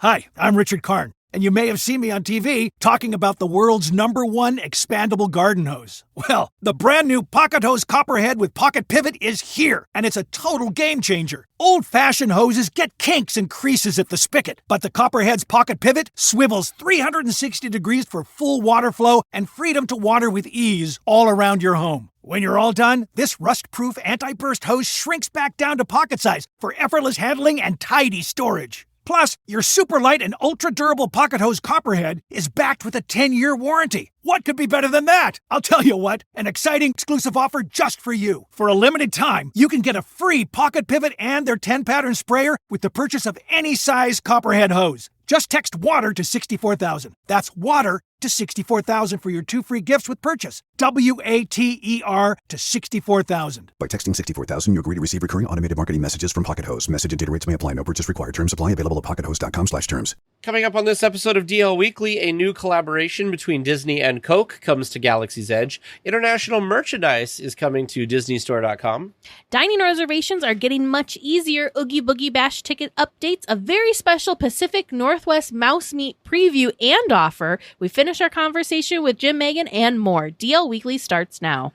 Hi, I'm Richard Karn, and you may have seen me on TV talking about the world's #1 expandable garden hose. Well, the brand new Pocket Hose Copperhead with Pocket Pivot is here, and it's a total game changer. Old-fashioned hoses get kinks and creases at the spigot, but the Copperhead's Pocket Pivot swivels 360 degrees for full water flow and freedom to water with ease all around your home. When you're all done, this rust-proof anti-burst hose shrinks back down to pocket size for effortless handling and tidy storage. Plus, your super light and ultra-durable Pocket Hose Copperhead is backed with a 10-year warranty. What could be better than that? I'll tell you what, an exciting exclusive offer just for you. For a limited time, you can get a free Pocket Pivot and their 10-pattern sprayer with the purchase of any size Copperhead hose. Just text WATER to 64,000. That's WATER to 64,000 for your 2 free gifts with purchase. WATER to 64,000. By texting 64,000, you agree to receive recurring automated marketing messages from Pocket Hose. Message and data rates may apply. No purchase required. Terms apply. Available at pockethose.com/terms. Coming up on this episode of DL Weekly, a new collaboration between Disney and Coke comes to Galaxy's Edge. International merchandise is coming to DisneyStore.com. Dining reservations are getting much easier. Oogie Boogie Bash ticket updates, a very special Pacific Northwest Mouse Meat preview and offer. We finish our conversation with Jymn Magon and more. DL Weekly starts now.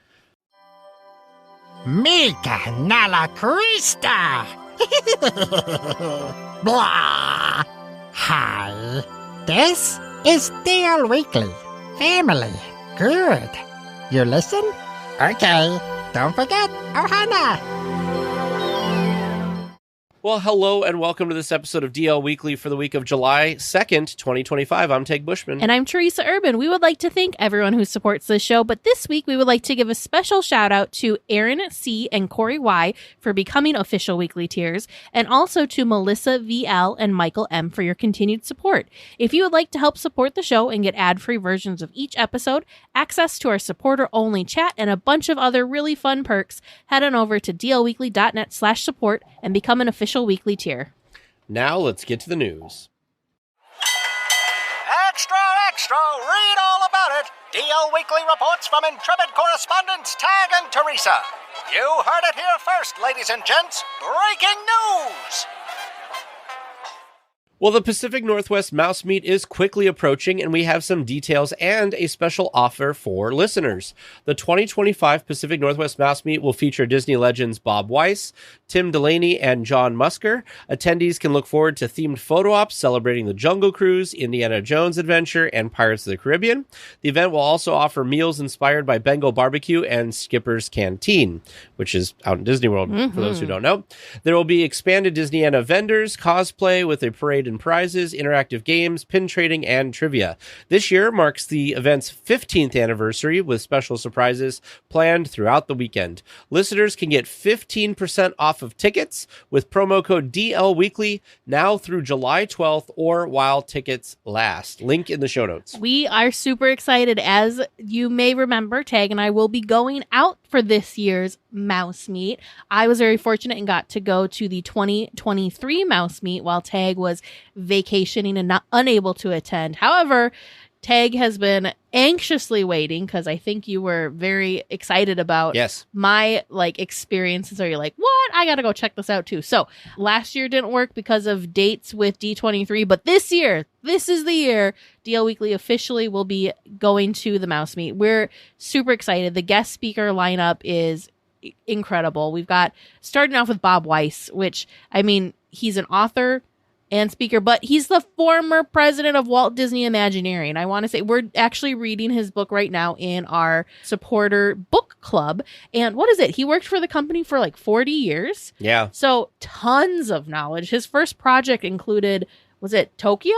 Mica Nala Krista! Blah! Hi, this is DL Weekly. Family. Good. You listen? Okay. Don't forget Ohana. Well, hello and welcome to this episode of DL Weekly for the week of July 2nd, 2025. I'm Teg Bushman. And I'm Teresa Urban. We would like to thank everyone who supports this show, but this week we would like to give a special shout out to Aaron C. and Corey Y. for becoming official weekly tiers, and also to Melissa VL and Michael M. for your continued support. If you would like to help support the show and get ad-free versions of each episode, access to our supporter-only chat, and a bunch of other really fun perks, head on over to dlweekly.net/support and become an official weekly tier. Now let's get to the news. Extra, extra! Read all about it! DL Weekly reports from intrepid correspondents Tag and Teresa. You heard it here first, ladies and gents. Breaking news! Well, the Pacific Northwest Mouse Meet is quickly approaching, and we have some details and a special offer for listeners. The 2025 Pacific Northwest Mouse Meet will feature Disney legends Bob Weiss, Tim Delaney, and John Musker. Attendees can look forward to themed photo ops celebrating the Jungle Cruise, Indiana Jones Adventure, and Pirates of the Caribbean. The event will also offer meals inspired by Bengal Barbecue and Skipper's Canteen, which is out in Disney World, for those who don't know. There will be expanded Disneyana vendors, cosplay with a parade and prizes, interactive games, pin trading, and trivia. This year marks the event's 15th anniversary with special surprises planned throughout the weekend. Listeners can get 15% off of tickets with promo code DL Weekly now through July 12th or while tickets last. Link in the show notes. We are super excited. As you may remember, Tag and I will be going out for this year's Mouse Meet. I was very fortunate and got to go to the 2023 Mouse Meet while Tag was vacationing and unable to attend. However, Tag has been anxiously waiting because I think you were very excited about my experiences. So you're like, what? I got to go check this out too. So last year didn't work because of dates with D23, but this year, this is the year DL Weekly officially will be going to the Mouse Meet. We're super excited. The guest speaker lineup is incredible. We've got starting off with Bob Weiss, which, I mean, he's an author and speaker, but he's the former president of Walt Disney Imagineering. I want to say we're actually reading his book right now in our supporter book club. And what is it? He worked for the company for like 40 years. Yeah. So tons of knowledge. His first project included, was it Tokyo?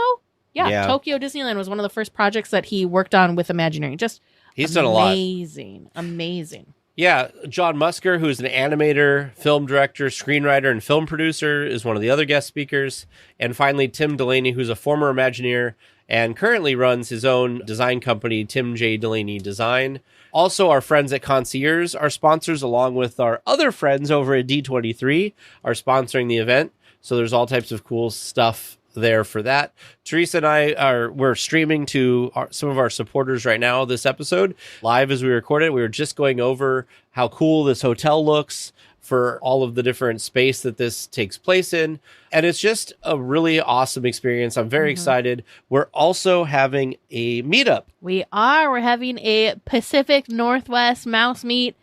Yeah. Tokyo Disneyland was one of the first projects that he worked on with Imagineering. Just he's done a lot. Amazing. Yeah, John Musker, who's an animator, film director, screenwriter, and film producer, is one of the other guest speakers. And finally, Tim Delaney, who's a former Imagineer and currently runs his own design company, Tim J. Delaney Design. Also, our friends at Concierge, our sponsors, along with our other friends over at D23, are sponsoring the event. So there's all types of cool stuff there for that. Teresa and we're streaming to some of our supporters right now this episode live as we record it. We were just going over how cool this hotel looks for all of the different space that this takes place in. And it's just a really awesome experience. I'm very excited. We're also having a meetup. We are. We're having a Pacific Northwest Mouse Meet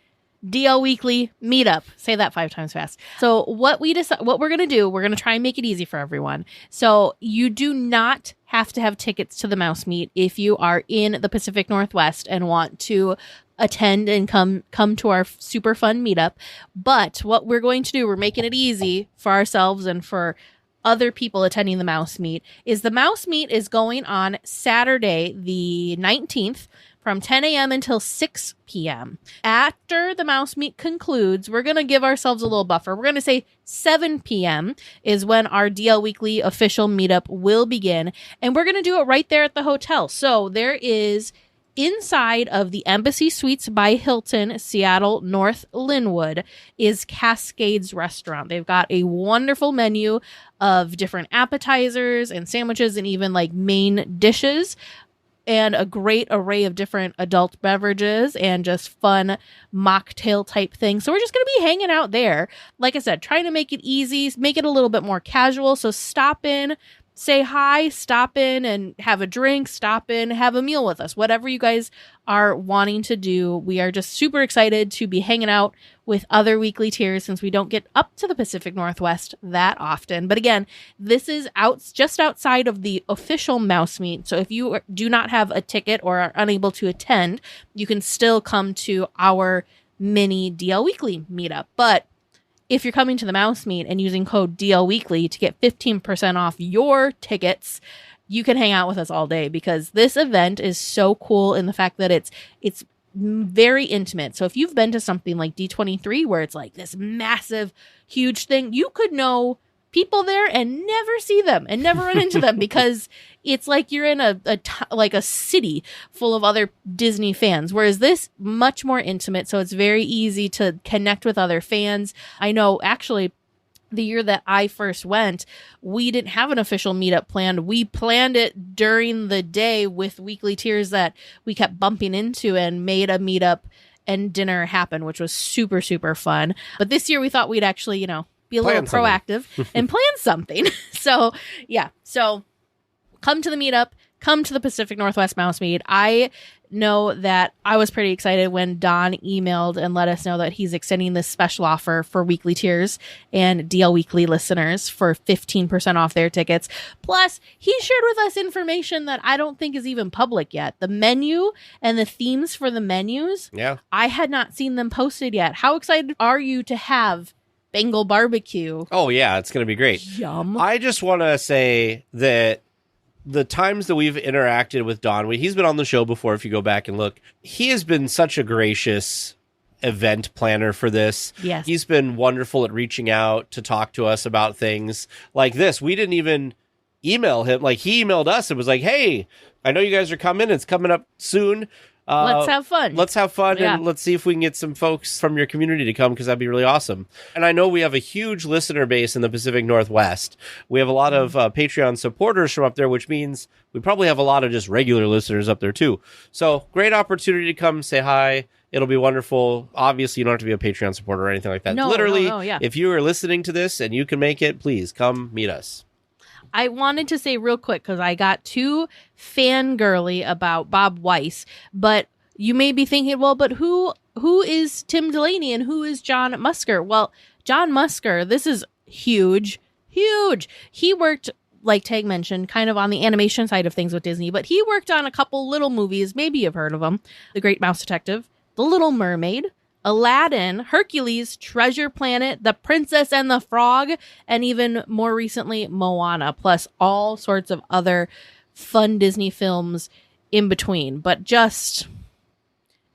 DL Weekly meetup. Say that 5 times fast. So what we're going to do, we're going to try and make it easy for everyone. So you do not have to have tickets to the Mouse Meet if you are in the Pacific Northwest and want to attend and come to our super fun meetup. But what we're going to do, we're making it easy for ourselves and for other people attending the Mouse Meet, is the Mouse Meet is going on Saturday, the 19th, from 10 a.m. until 6 p.m. After the Mouse Meet concludes, we're going to give ourselves a little buffer. We're going to say 7 p.m. is when our DL Weekly official meetup will begin. And we're going to do it right there at the hotel. So there is, inside of the Embassy Suites by Hilton, Seattle North Linwood, is Cascades Restaurant. They've got a wonderful menu of different appetizers and sandwiches and even like main dishes, and a great array of different adult beverages and just fun mocktail type things. So we're just going to be hanging out there. Like I said, trying to make it easy, make it a little bit more casual. So stop in, say hi, stop in and have a drink, stop in, have a meal with us. Whatever you guys are wanting to do. We are just super excited to be hanging out with other weekly tiers since we don't get up to the Pacific Northwest that often. But again, this is just outside of the official Mouse Meet. So if you do not have a ticket or are unable to attend, you can still come to our mini DL Weekly meetup. But if you're coming to the Mouse Meet and using code DL Weekly to get 15% off your tickets, you can hang out with us all day because this event is so cool in the fact that it's very intimate. So if you've been to something like D23 where it's like this massive, huge thing, you could know people there and never see them and never run into them because it's like you're in a city full of other Disney fans. Whereas this, much more intimate. So it's very easy to connect with other fans. I know actually the year that I first went, we didn't have an official meetup planned. We planned it during the day with weekly tiers that we kept bumping into and made a meetup and dinner happen, which was super, super fun. But this year we thought we'd actually, be a little proactive and plan something. So come to the meetup, come to the Pacific Northwest Mouse Meet. I know that I was pretty excited when Don emailed and let us know that he's extending this special offer for weekly tiers and DL Weekly listeners for 15% off their tickets. Plus, he shared with us information that I don't think is even public yet. The menu and the themes for the menus. Yeah. I had not seen them posted yet. How excited are you to have Bengal barbecue? Oh, yeah, it's going to be great. Yum. I just want to say that the times that we've interacted with Don, he's been on the show before, if you go back and look, he has been such a gracious event planner for this. Yes. He's been wonderful at reaching out to talk to us about things like this. We didn't even email him. Like, he emailed us and was like, hey, I know you guys are coming. It's coming up soon. Let's have fun. Let's have fun, yeah. And let's see if we can get some folks from your community to come because that'd be really awesome. And I know we have a huge listener base in the Pacific Northwest. We have a lot of Patreon supporters from up there, which means we probably have a lot of just regular listeners up there too. So great opportunity to come say hi. It'll be wonderful. Obviously, you don't have to be a Patreon supporter or anything like that. No, literally, yeah. If you are listening to this and you can make it, please come meet us. I wanted to say real quick because I got too fangirly about Bob Weiss, but you may be thinking, well, but who is Tim Delaney and who is John Musker? Well, John Musker, this is huge. He worked, like Tag mentioned, kind of on the animation side of things with Disney, but he worked on a couple little movies. Maybe you've heard of them. The Great Mouse Detective, The Little Mermaid, Aladdin, Hercules, Treasure Planet, The Princess and the Frog, and even more recently, Moana, plus all sorts of other fun Disney films in between. But just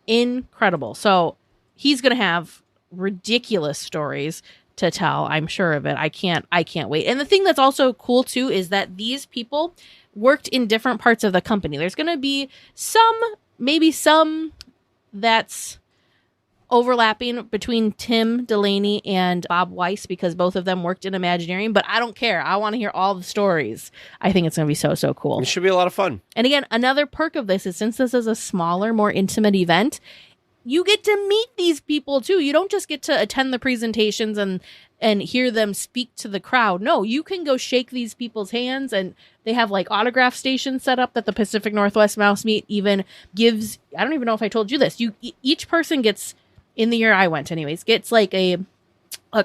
incredible. So he's going to have ridiculous stories to tell. I'm sure of it. I can't wait. And the thing that's also cool too is that these people worked in different parts of the company. There's going to be maybe some that's overlapping between Tim Delaney and Bob Weiss because both of them worked in Imagineering, but I don't care. I want to hear all the stories. I think it's going to be so cool. It should be a lot of fun. And again, another perk of this is since this is a smaller, more intimate event, you get to meet these people too. You don't just get to attend the presentations and hear them speak to the crowd. No, you can go shake these people's hands, and they have like autograph stations set up that the Pacific Northwest Mouse Meet even gives. I don't even know if I told you this. Each person gets, in the year I went anyways, gets like a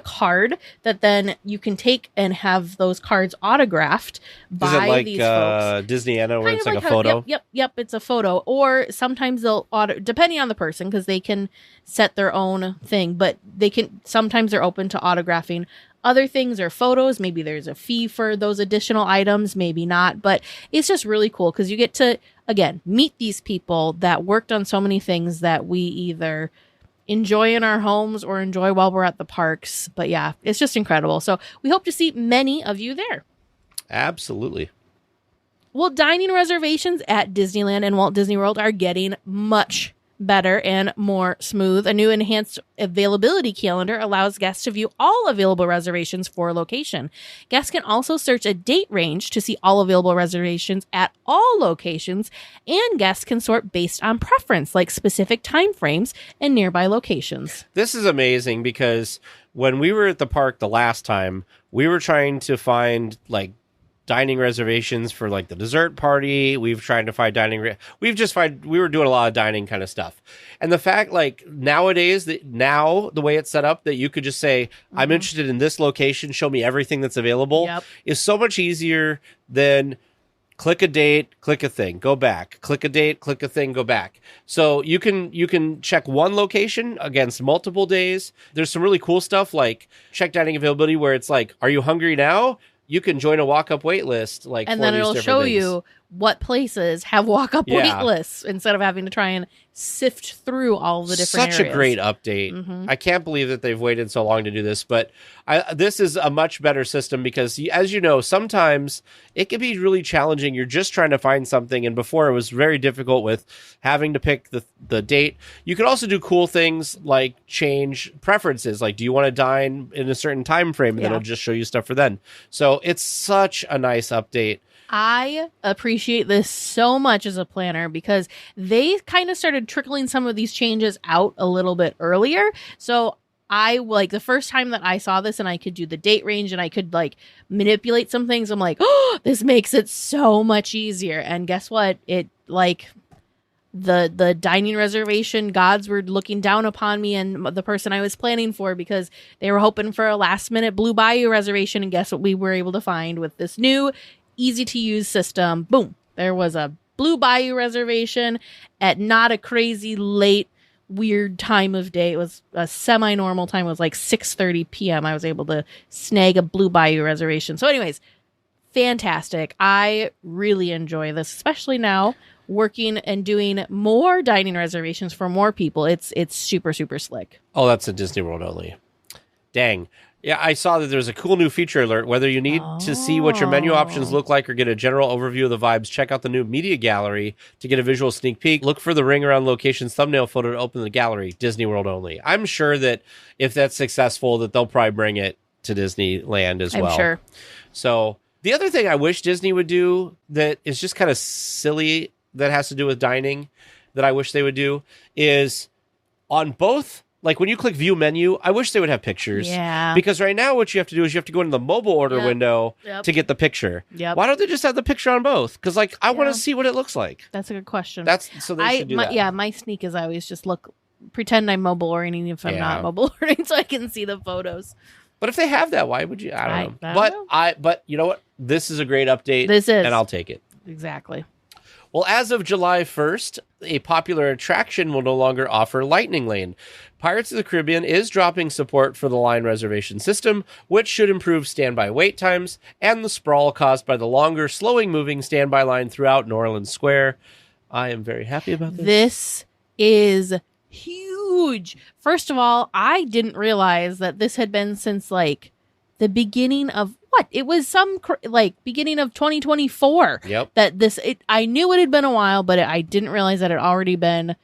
card that then you can take and have those cards autographed by Is it like these folks. Disneyana where Kind it's of like a photo? Yep, it's a photo. Or sometimes they'll depending on the person, because they can set their own thing, but sometimes they're open to autographing other things or photos. Maybe there's a fee for those additional items, maybe not, but it's just really cool because you get to, again, meet these people that worked on so many things that we either enjoy in our homes or enjoy while we're at the parks. But yeah, it's just incredible. So we hope to see many of you there. Absolutely. Well, dining reservations at Disneyland and Walt Disney World are getting much better and more smooth. A new enhanced availability calendar allows guests to view all available reservations for a location. Guests can also search a date range to see all available reservations at all locations, and guests can sort based on preference, like specific time frames and nearby locations. This is amazing because when we were at the park the last time, we were trying to find like dining reservations for like the dessert party. We've tried to find we were doing a lot of dining kind of stuff. And the fact like nowadays the way it's set up that you could just say, I'm interested in this location, show me everything that's available is so much easier than click a date, click a thing, go back, click a date, click a thing, go back. So you can check one location against multiple days. There's some really cool stuff like check dining availability where it's like, are you hungry now? You can join a walk-up wait list. And then it'll show you what places have walk-up wait lists instead of having to try and sift through all the different areas. Such a great update. I can't believe that they've waited so long to do this, but this is a much better system because, as you know, sometimes it can be really challenging. You're just trying to find something, and before it was very difficult with having to pick the date. You can also do cool things like change preferences. Like, do you want to dine in a certain time frame? And then it'll just show you stuff for then. So it's such a nice update. I appreciate this so much as a planner because they kind of started trickling some of these changes out a little bit earlier. So I like the first time that I saw this and I could do the date range and I could like manipulate some things. I'm like, oh, this makes it so much easier. And guess what? It like the dining reservation gods were looking down upon me and the person I was planning for because they were hoping for a last minute Blue Bayou reservation. And guess what we were able to find with this new easy to use system. Boom. There was a Blue Bayou reservation at not a crazy late weird time of day. It was a semi-normal time. It was like 6:30 p.m. I was able to snag a Blue Bayou reservation. So anyways, fantastic. I really enjoy this, especially now working and doing more dining reservations for more people. It's super, super slick. Oh, that's a Disney World only. Dang. Yeah, I saw that there's a cool new feature alert. Whether you need to see what your menu options look like or get a general overview of the vibes, check out the new media gallery to get a visual sneak peek. Look for the ring around location's thumbnail photo to open the gallery. Disney World only. I'm sure that if that's successful, that they'll probably bring it to Disneyland as well. I'm sure. So the other thing I wish Disney would do that is just kind of silly that has to do with dining that I wish they would do is on both. Like when you click view menu, I wish they would have pictures. Yeah. Because right now what you have to do is you have to go into the mobile order window to get the picture. Yep. Why don't they just have the picture on both? Because like I want to see what it looks like. That's a good question. They should do that. Yeah, my sneak is I always just pretend I'm mobile ordering if I'm not mobile ordering so I can see the photos. But if they have that, why would you? I don't know. I don't know. But you know what? This is a great update. This is. And I'll take it. Exactly. Well, as of July 1st, a popular attraction will no longer offer Lightning Lane. Pirates of the Caribbean is dropping support for the line reservation system, which should improve standby wait times and the sprawl caused by the longer, slowing-moving standby line throughout New Orleans Square. I am very happy about this. This is huge. First of all, I didn't realize that this had been since like the beginning of it was some beginning of 2024. Yep. That I knew it had been a while, but I didn't realize that it had already been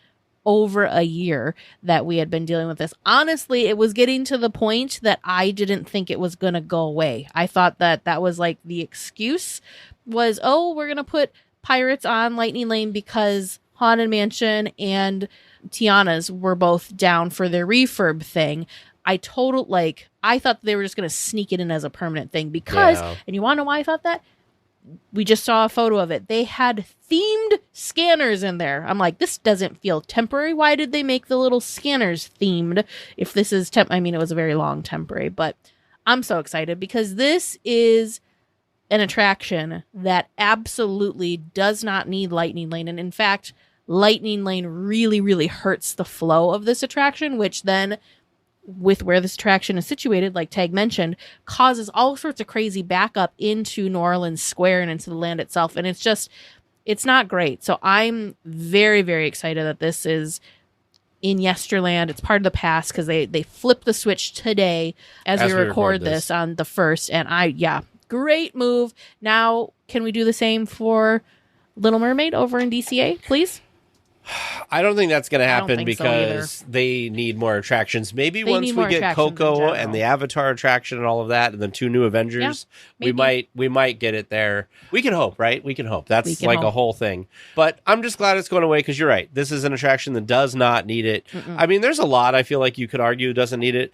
over a year that we had been dealing with this. Honestly, it was getting to the point that I didn't think it was going to go away. I thought that that was like the excuse was, oh, we're going to put Pirates on Lightning Lane because Haunted Mansion and Tiana's were both down for their refurb thing. I thought they were just going to sneak it in as a permanent thing because, and you want to know why I thought that? We just saw a photo of it. They had themed scanners in there. I'm like, this doesn't feel temporary. Why did they make the little scanners themed? If this is it was a very long temporary, but I'm so excited because this is an attraction that absolutely does not need Lightning Lane. And in fact, Lightning Lane really, really hurts the flow of this attraction, which then with where this attraction is situated, like Tag mentioned, causes all sorts of crazy backup into New Orleans Square and into the land itself. And it's not great. So I'm very, very excited that this is in Yesterland. It's part of the past because they flipped the switch today as we record this on the 1st. And great move. Now, can we do the same for Little Mermaid over in DCA, please? I don't think that's going to happen because they need more attractions. Maybe once we get Coco and the Avatar attraction and all of that, and then 2 new Avengers, we might get it there. We can hope, right? We can hope. That's like a whole thing. But I'm just glad it's going away because you're right. This is an attraction that does not need it. I mean, there's a lot I feel like you could argue doesn't need it.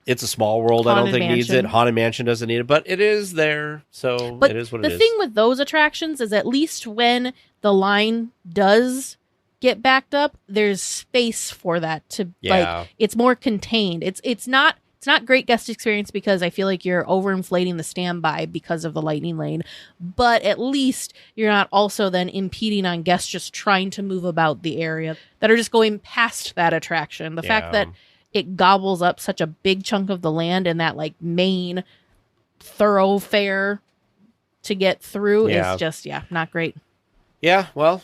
It's a Small World. I don't think needs it. Haunted Mansion doesn't need it, but it is there, so it is what it is. The thing with those attractions is at least when the line does get backed up, there's space for that to like it's more contained. It's not great guest experience because I feel like you're overinflating the standby because of the Lightning Lane, but at least you're not also then impeding on guests just trying to move about the area that are just going past that attraction. The fact that it gobbles up such a big chunk of the land and that like main thoroughfare to get through is just not great. Yeah, well,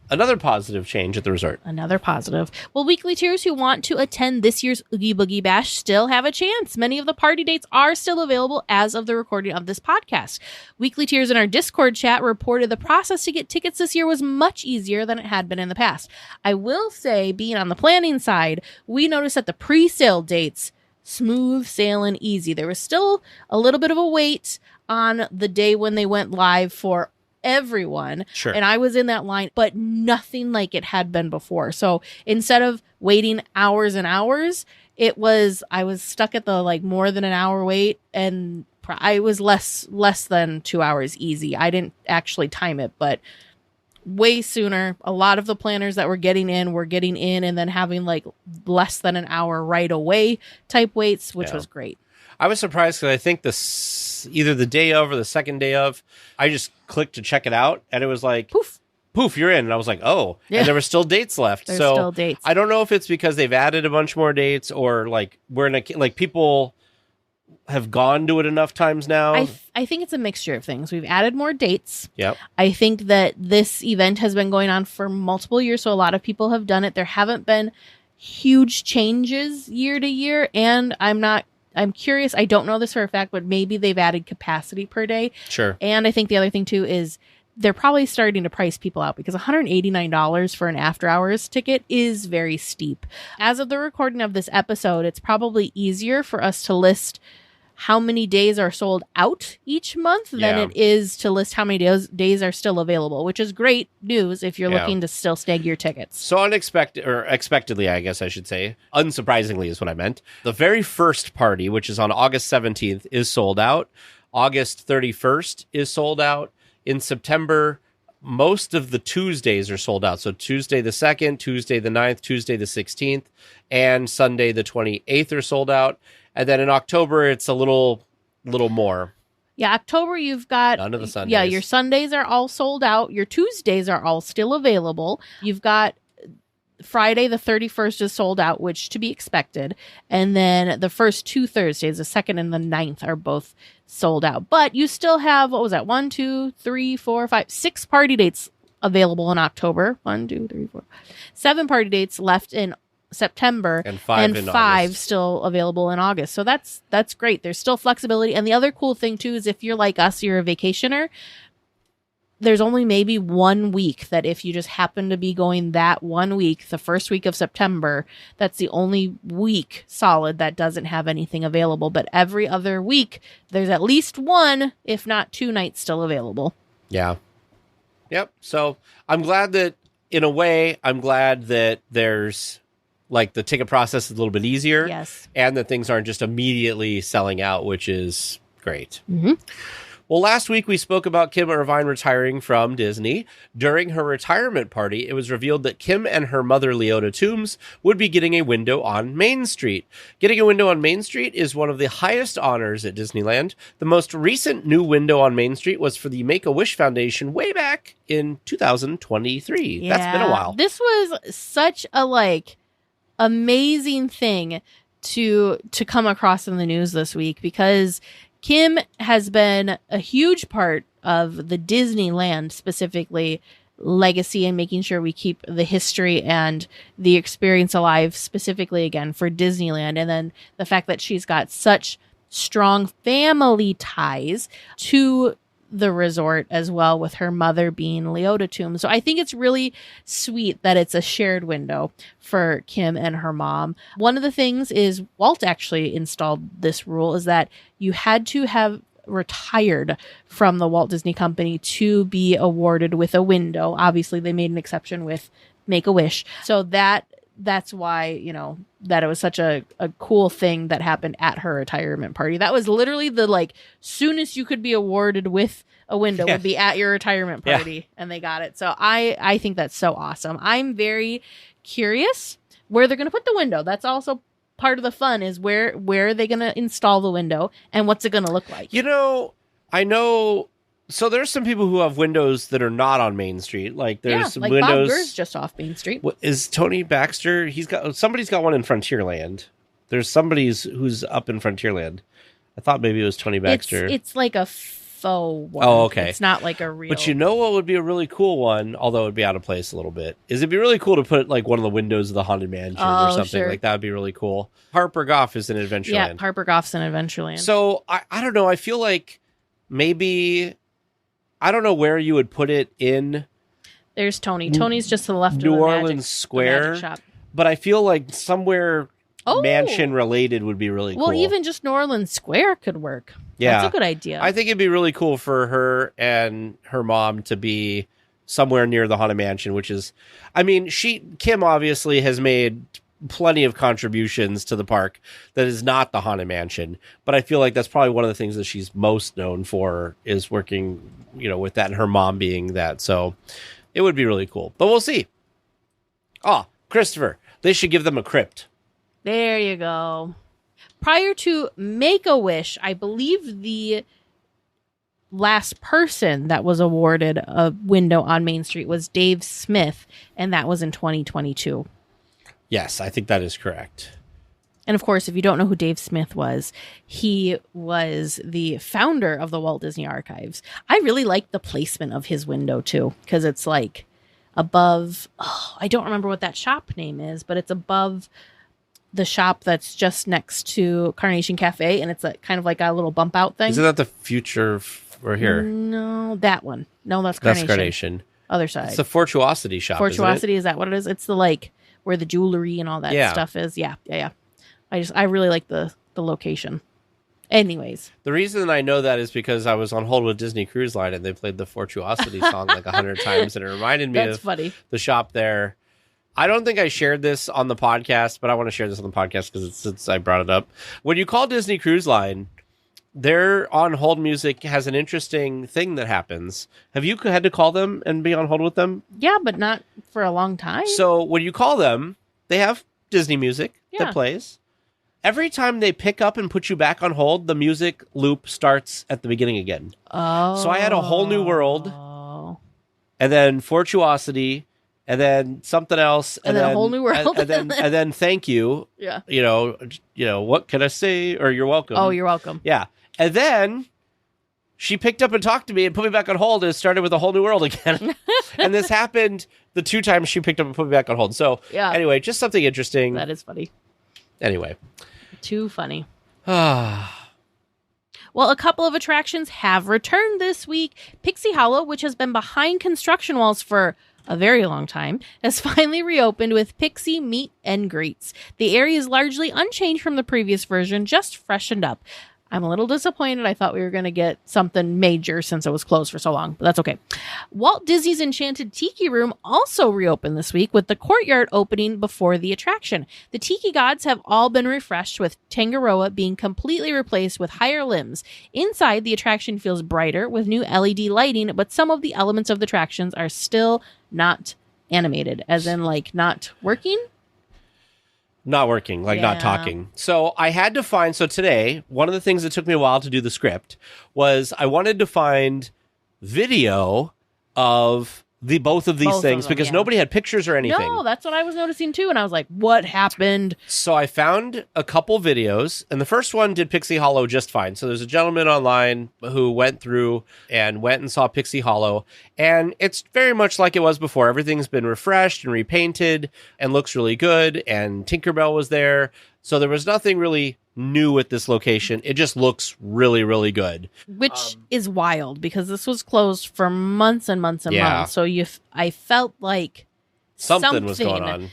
another positive change at the resort. Another positive. Well, weekly tiers who want to attend this year's Oogie Boogie Bash still have a chance. Many of the party dates are still available as of the recording of this podcast. Weekly tiers in our Discord chat reported the process to get tickets this year was much easier than it had been in the past. I will say, being on the planning side, we noticed that the pre-sale dates, smooth sailing easy. There was still a little bit of a wait on the day when they went live for everyone. Sure. And I was in that line, but nothing like it had been before. So instead of waiting hours and hours, I was stuck at the like more than an hour wait, and I was less than 2 hours easy. I didn't actually time it, but way sooner. A lot of the planners that were getting in and then having like less than an hour right away type waits, which was great. I was surprised because I think either the day of or the second day of, I just clicked to check it out, and it was like, poof, you're in. And I was like, oh, and there were still dates left. There's still dates. I don't know if it's because they've added a bunch more dates or like people have gone to it enough times now. I think it's a mixture of things. We've added more dates. Yep. I think that this event has been going on for multiple years, so a lot of people have done it. There haven't been huge changes year to year, and I'm curious. I don't know this for a fact, but maybe they've added capacity per day. Sure. And I think the other thing, too, is they're probably starting to price people out because $189 for an after hours ticket is very steep. As of the recording of this episode, it's probably easier for us to list how many days are sold out each month than it is to list how many days are still available, which is great news if you're looking to still snag your tickets. So expectedly, I guess I should say, unsurprisingly is what I meant. The very first party, which is on August 17th, is sold out. August 31st is sold out. In September, most of the Tuesdays are sold out. So Tuesday the 2nd, Tuesday the 9th, Tuesday the 16th, and Sunday the 28th are sold out. And then in October, it's a little more. Yeah, October, you've got... None of the Sundays. Yeah, your Sundays are all sold out. Your Tuesdays are all still available. You've got Friday the 31st is sold out, which to be expected. And then the first 2 Thursdays, the 2nd and the 9th, are both sold out. But you still have, 1, 2, 3, 4, 5, 6 party dates available in October. 1, 2, 3, 4. 7 party dates left in September, and 5 in August. Still available in August. So that's great. There's still flexibility. And the other cool thing too is if you're like us, you're a vacationer, there's only maybe 1 week that if you just happen to be going that 1 week, the first week of September, that's the only week solid that doesn't have anything available. But every other week, there's at least 1, if not 2 nights still available. Yeah. Yep. So I'm glad that, in a way, there's like the ticket process is a little bit easier. Yes. And that things aren't just immediately selling out, which is great. Mm-hmm. Well, last week we spoke about Kim Irvine retiring from Disney. During her retirement party, it was revealed that Kim and her mother, Leota Toombs, would be getting a window on Main Street. Getting a window on Main Street is one of the highest honors at Disneyland. The most recent new window on Main Street was for the Make-A-Wish Foundation way back in 2023. Yeah. That's been a while. This was such a amazing thing to come across in the news this week, because Kim has been a huge part of the Disneyland, specifically, legacy and making sure we keep the history and the experience alive, specifically, again, for Disneyland. And then the fact that she's got such strong family ties to the resort as well, with her mother being Leota Toombs. So I think it's really sweet that it's a shared window for Kim and her mom. One of the things is Walt actually installed this rule, is that you had to have retired from the Walt Disney Company to be awarded with a window. Obviously, they made an exception with Make-A-Wish. So that's why, that it was such a cool thing that happened at her retirement party. That was literally the soonest you could be awarded with a window would be at your retirement party, and they got it. So I think that's so awesome. I'm very curious where they're going to put the window. That's also part of the fun, is where are they going to install the window and what's it going to look like? I know. So there's some people who have windows that are not on Main Street. There's some windows. Bob Gurr's just off Main Street. What, is Tony Baxter? Somebody's got one in Frontierland. There's somebody's who's up in Frontierland. I thought maybe it was Tony Baxter. It's like a faux one. Oh, okay. It's not like a real. But what would be a really cool one, although it would be out of place a little bit, is it'd be really cool to put one of the windows of the Haunted Mansion or something. Sure. That would be really cool. Harper Goff is in Adventureland. Yeah, Harper Goff's in Adventureland. So I don't know. I feel like maybe, I don't know where you would put it in. There's Tony. Tony's just to the left New of the Orleans Square. the magic shop. But I feel like somewhere mansion related would be really cool. Well, even just New Orleans Square could work. Yeah. That's a good idea. I think it'd be really cool for her and her mom to be somewhere near the Haunted Mansion, which is, Kim obviously has made plenty of contributions to the park that is not the Haunted Mansion, but I feel like that's probably one of the things that she's most known for, is working, with that, and her mom being that. So it would be really cool, but we'll see. Christopher, they should give them a crypt. There you go. Prior to Make-A-Wish, I believe the last person that was awarded a window on Main Street was Dave Smith, and that was in 2022. Yes, I think that is correct. And of course, if you don't know who Dave Smith was, he was the founder of the Walt Disney Archives. I really like the placement of his window too, because it's above, I don't remember what that shop name is, but it's above the shop that's just next to Carnation Cafe, and it's kind of like a little bump out thing. Isn't that the future or here? No, that one. No, that's Carnation. That's Carnation. Other side. It's the Fortuosity shop. Fortuosity, is that what it is? It's the where the jewelry and all that stuff is. Yeah. I really like the location. Anyways, the reason I know that is because I was on hold with Disney Cruise Line and they played the Fortuosity song 100 times, and it reminded me of the shop there. I don't think I shared this on the podcast, but I want to share this on the podcast because since I brought it up. When you call Disney Cruise Line, their on-hold music has an interesting thing that happens. Have you had to call them and be on hold with them? Yeah, but not for a long time. So when you call them, they have Disney music that plays. Every time they pick up and put you back on hold, the music loop starts at the beginning again. Oh. So I had a Whole New World, and then Fortuosity, and then something else, and then a Whole New World, and then Thank You. Yeah. What can I say? Or You're Welcome. Oh, You're Welcome. Yeah. And then she picked up and talked to me and put me back on hold, and it started with a Whole New World again. And this happened the 2 times she picked up and put me back on hold. So anyway, just something interesting. That is funny. Anyway. Too funny. Well, a couple of attractions have returned this week. Pixie Hollow, which has been behind construction walls for a very long time, has finally reopened with Pixie Meet and Greets. The area is largely unchanged from the previous version, just freshened up. I'm a little disappointed. I thought we were going to get something major since it was closed for so long, but that's okay. Walt Disney's Enchanted Tiki Room also reopened this week with the courtyard opening before the attraction. The Tiki Gods have all been refreshed, with Tangaroa being completely replaced with higher limbs. Inside, the attraction feels brighter with new LED lighting, but some of the elements of the attractions are still not animated, as in like not working. Not working, like not talking. So I had to find, so today, one of the things that took me a while to do the script was I wanted to find video of both of these things because nobody had pictures or anything. No, that's what I was noticing too. And I was like, what happened? So I found a couple videos, and the first one did Pixie Hollow just fine. So there's a gentleman online who went through and went and saw Pixie Hollow, and it's very much like it was before. Everything's been refreshed and repainted and looks really good, and Tinkerbell was there. So there was nothing really new at this location. It just looks really, really good. Which is wild because this was closed for months and months and months. So I felt like something was going on.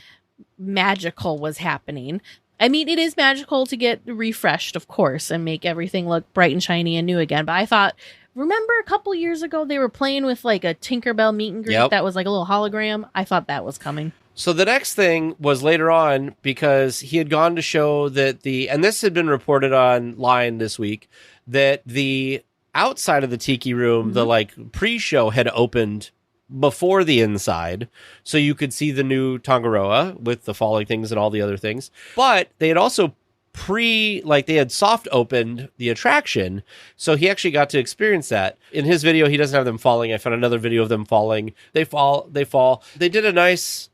Magical was happening. I mean, it is magical to get refreshed, of course, and make everything look bright and shiny and new again. But I thought, remember a couple years ago they were playing with like a Tinkerbell meet and greet that was like a little hologram? I thought that was coming. So the next thing was later on, because he had gone to show that and this had been reported online this week, that the outside of the Tiki Room, the like pre-show had opened before the inside. So you could see the new Tangaroa with the falling things and all the other things. But they had also they had soft opened the attraction. So he actually got to experience that. In his video, he doesn't have them falling. I found another video of them falling. They fall. They did a nice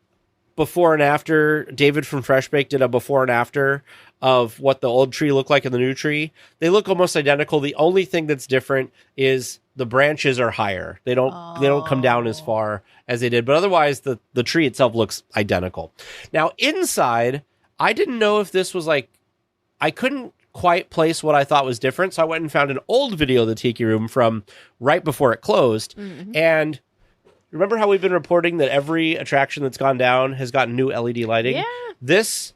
before and after. David from Fresh Bake did a before and after of what the old tree looked like and the new tree. They look almost identical. The only thing that's different is the branches are higher. They don't come down as far as they did, but otherwise the tree itself looks identical. Now inside, I didn't know if this was like, I couldn't quite place what I thought was different. So I went and found an old video of the Tiki Room from right before it closed. And remember how we've been reporting that every attraction that's gone down has gotten new LED lighting? Yeah. This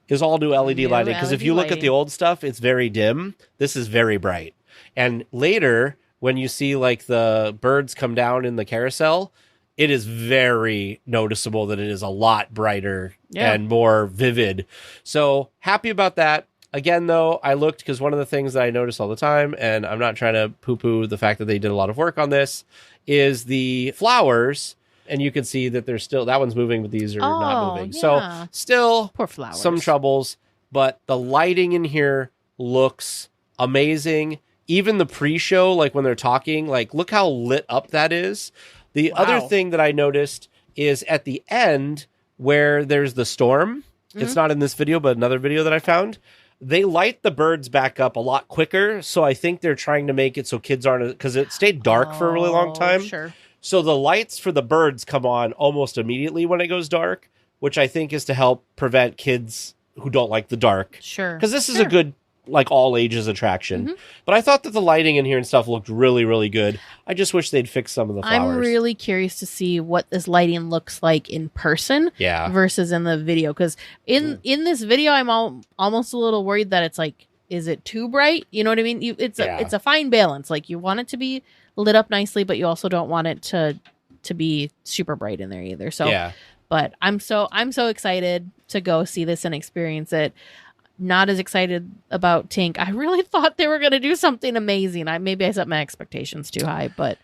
is all new LED lighting, because if you look at the old stuff, it's very dim. This is very bright. And later, when you see like the birds come down in the carousel, it is very noticeable that it is a lot brighter and more vivid. So happy about that. Again, though, I looked because one of the things that I notice all the time, and I'm not trying to poo-poo the fact that they did a lot of work on this, is the flowers. And you can see that there's still, that one's moving, but these are not moving. Yeah. So still poor flowers. Some troubles, but the lighting in here looks amazing. Even the pre-show, like when they're talking, like look how lit up that is. The other thing that I noticed is at the end where there's the storm. It's not in this video, but another video that I found. They light the birds back up a lot quicker. So I think they're trying to make it so kids aren't, because it stayed dark for a really long time. Sure. So the lights for the birds come on almost immediately when it goes dark, which I think is to help prevent kids who don't like the dark. Sure. Because this is a good, like, all ages attraction. But I thought that the lighting in here and stuff looked really, really good. I just wish they'd fix some of the flowers. I'm really curious to see what this lighting looks like in person versus in the video. Because in this video, I'm almost a little worried that it's like, is it too bright? You know what I mean? It's a fine balance. Like, you want it to be lit up nicely, but you also don't want it to be super bright in there either. So, but I'm so excited to go see this and experience it. Not as excited about Tink. I really thought they were going to do something amazing. Maybe I set my expectations too high, but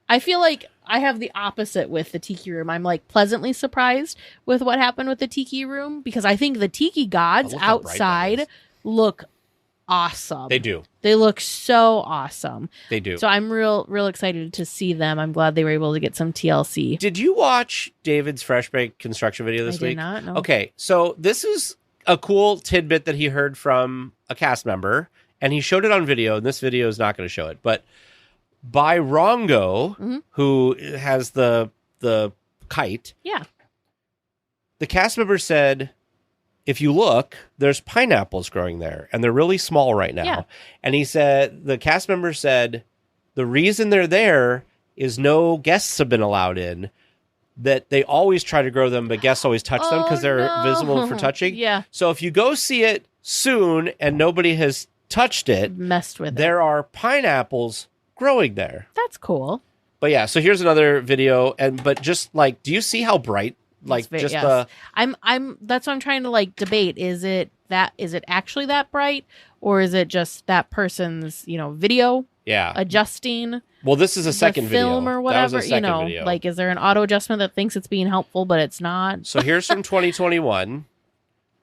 I feel like I have the opposite with the Tiki Room. I'm like pleasantly surprised with what happened with the Tiki Room, because I think the Tiki Gods outside look awesome. They do. They look so awesome. They do. So I'm real excited to see them. I'm glad they were able to get some TLC. Did you watch David's Fresh Bake construction video this week? I did not, no. Okay, so this is a cool tidbit that he heard from a cast member, and he showed it on video, and this video is not going to show it, but by Rongo, who has the kite, the cast member said if you look, there's pineapples growing there, and they're really small right now. Yeah. And he said, the cast member said, the reason they're there is no guests have been allowed in, that they always try to grow them, but guests always touch them because they're visible for touching. Yeah. So if you go see it soon and nobody has touched it, Messed with it. there are pineapples growing there. That's cool. But yeah, so here's another video, but just like, do you see how bright? Like just yes. the I'm that's what I'm trying to like debate. Is it actually that bright, or is it just that person's, video adjusting? Well, this is a second film video or whatever, That was a second video. like, is there an auto adjustment that thinks it's being helpful but it's not? So here's from 2021.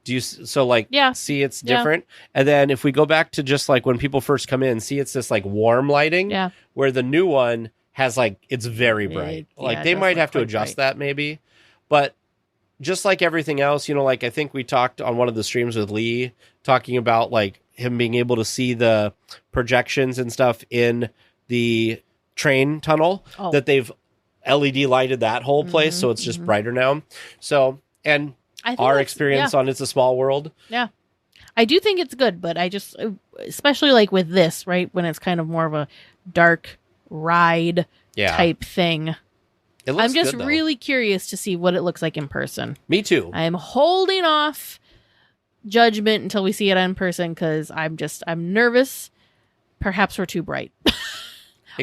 Do you see it's different? And then if we go back to just like when people first come in, see it's this like warm lighting, where the new one has like it's very bright. Like they might have to adjust that maybe. But just like everything else, like I think we talked on one of the streams with Lee talking about like him being able to see the projections and stuff in the train tunnel, that they've LED lighted that whole place. So it's just brighter now. So, and our experience on It's a Small World. Yeah. I do think it's good, but I just, especially like with this, right? When it's kind of more of a dark ride type thing. I'm just really curious to see what it looks like in person. Me too. I'm holding off judgment until we see it in person because I'm nervous. Perhaps we're too bright.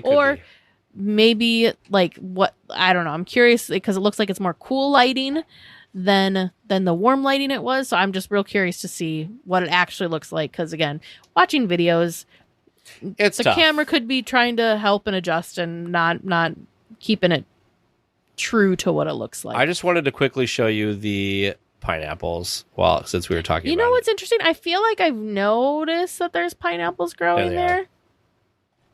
Or maybe like I don't know. I'm curious because it looks like it's more cool lighting than the warm lighting it was. So I'm just real curious to see what it actually looks like. Because again, watching videos, it's the tough. Camera could be trying to help and adjust and not keeping it true to what it looks like. I just wanted to quickly show you the pineapples. Well, since we were talking, you know what's interesting? I feel like I've noticed that there's pineapples growing there.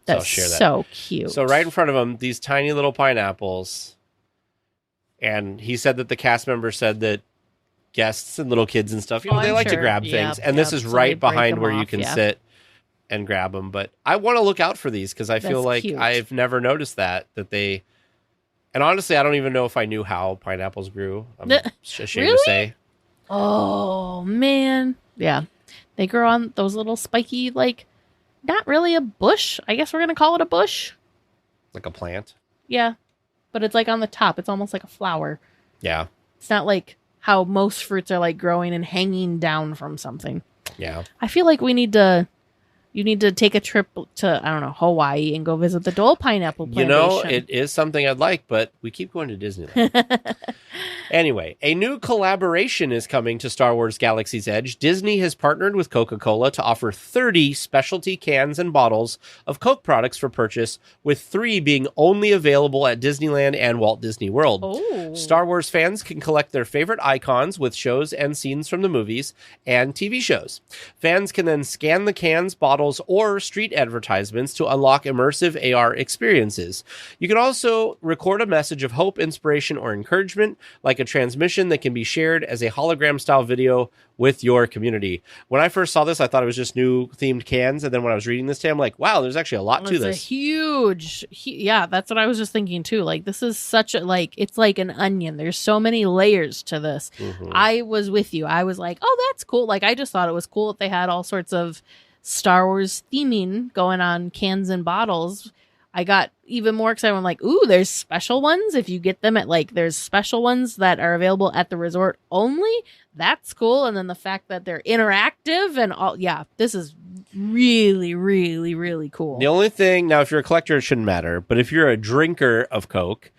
That's so cute. So right in front of him, these tiny little pineapples. And he said that the cast member said that guests and little kids and stuff, they like to grab things. And this is right behind where you can sit and grab them. But I want to look out for these because I feel like I've never noticed that they. And honestly, I don't even know if I knew how pineapples grew. I'm ashamed to say. Oh, man. Yeah. They grow on those little spiky, like, not really a bush. I guess we're going to call it a bush. Like a plant? Yeah. But it's like on the top. It's almost like a flower. Yeah. It's not like how most fruits are like growing and hanging down from something. Yeah. I feel like you need to take a trip to, I don't know, Hawaii and go visit the Dole Pineapple Plantation. It is something I'd like, but we keep going to Disneyland. Anyway, a new collaboration is coming to Star Wars Galaxy's Edge. Disney has partnered with Coca-Cola to offer 30 specialty cans and bottles of Coke products for purchase, with 3 being only available at Disneyland and Walt Disney World. Oh. Star Wars fans can collect their favorite icons with shows and scenes from the movies and TV shows. Fans can then scan the cans, bottles, or street advertisements to unlock immersive AR experiences. You can also record a message of hope, inspiration, or encouragement, like a transmission that can be shared as a hologram-style video with your community. When I first saw this, I thought it was just new themed cans, and then when I was reading this today, I'm like, wow, there's actually a lot to this. It's huge, yeah, that's what I was just thinking too. Like, this is such a, like, it's like an onion. There's so many layers to this. Mm-hmm. I was with you. I was like, oh, that's cool. Like, I just thought it was cool that they had all sorts of Star Wars theming going on cans and bottles. I got even more excited. I'm like, ooh, there's special ones. If you get them at there's special ones that are available at the resort only. That's cool. And then the fact that they're interactive and all, this is really, really, really cool. The only thing, now, if you're a collector, it shouldn't matter. But if you're a drinker of Coke,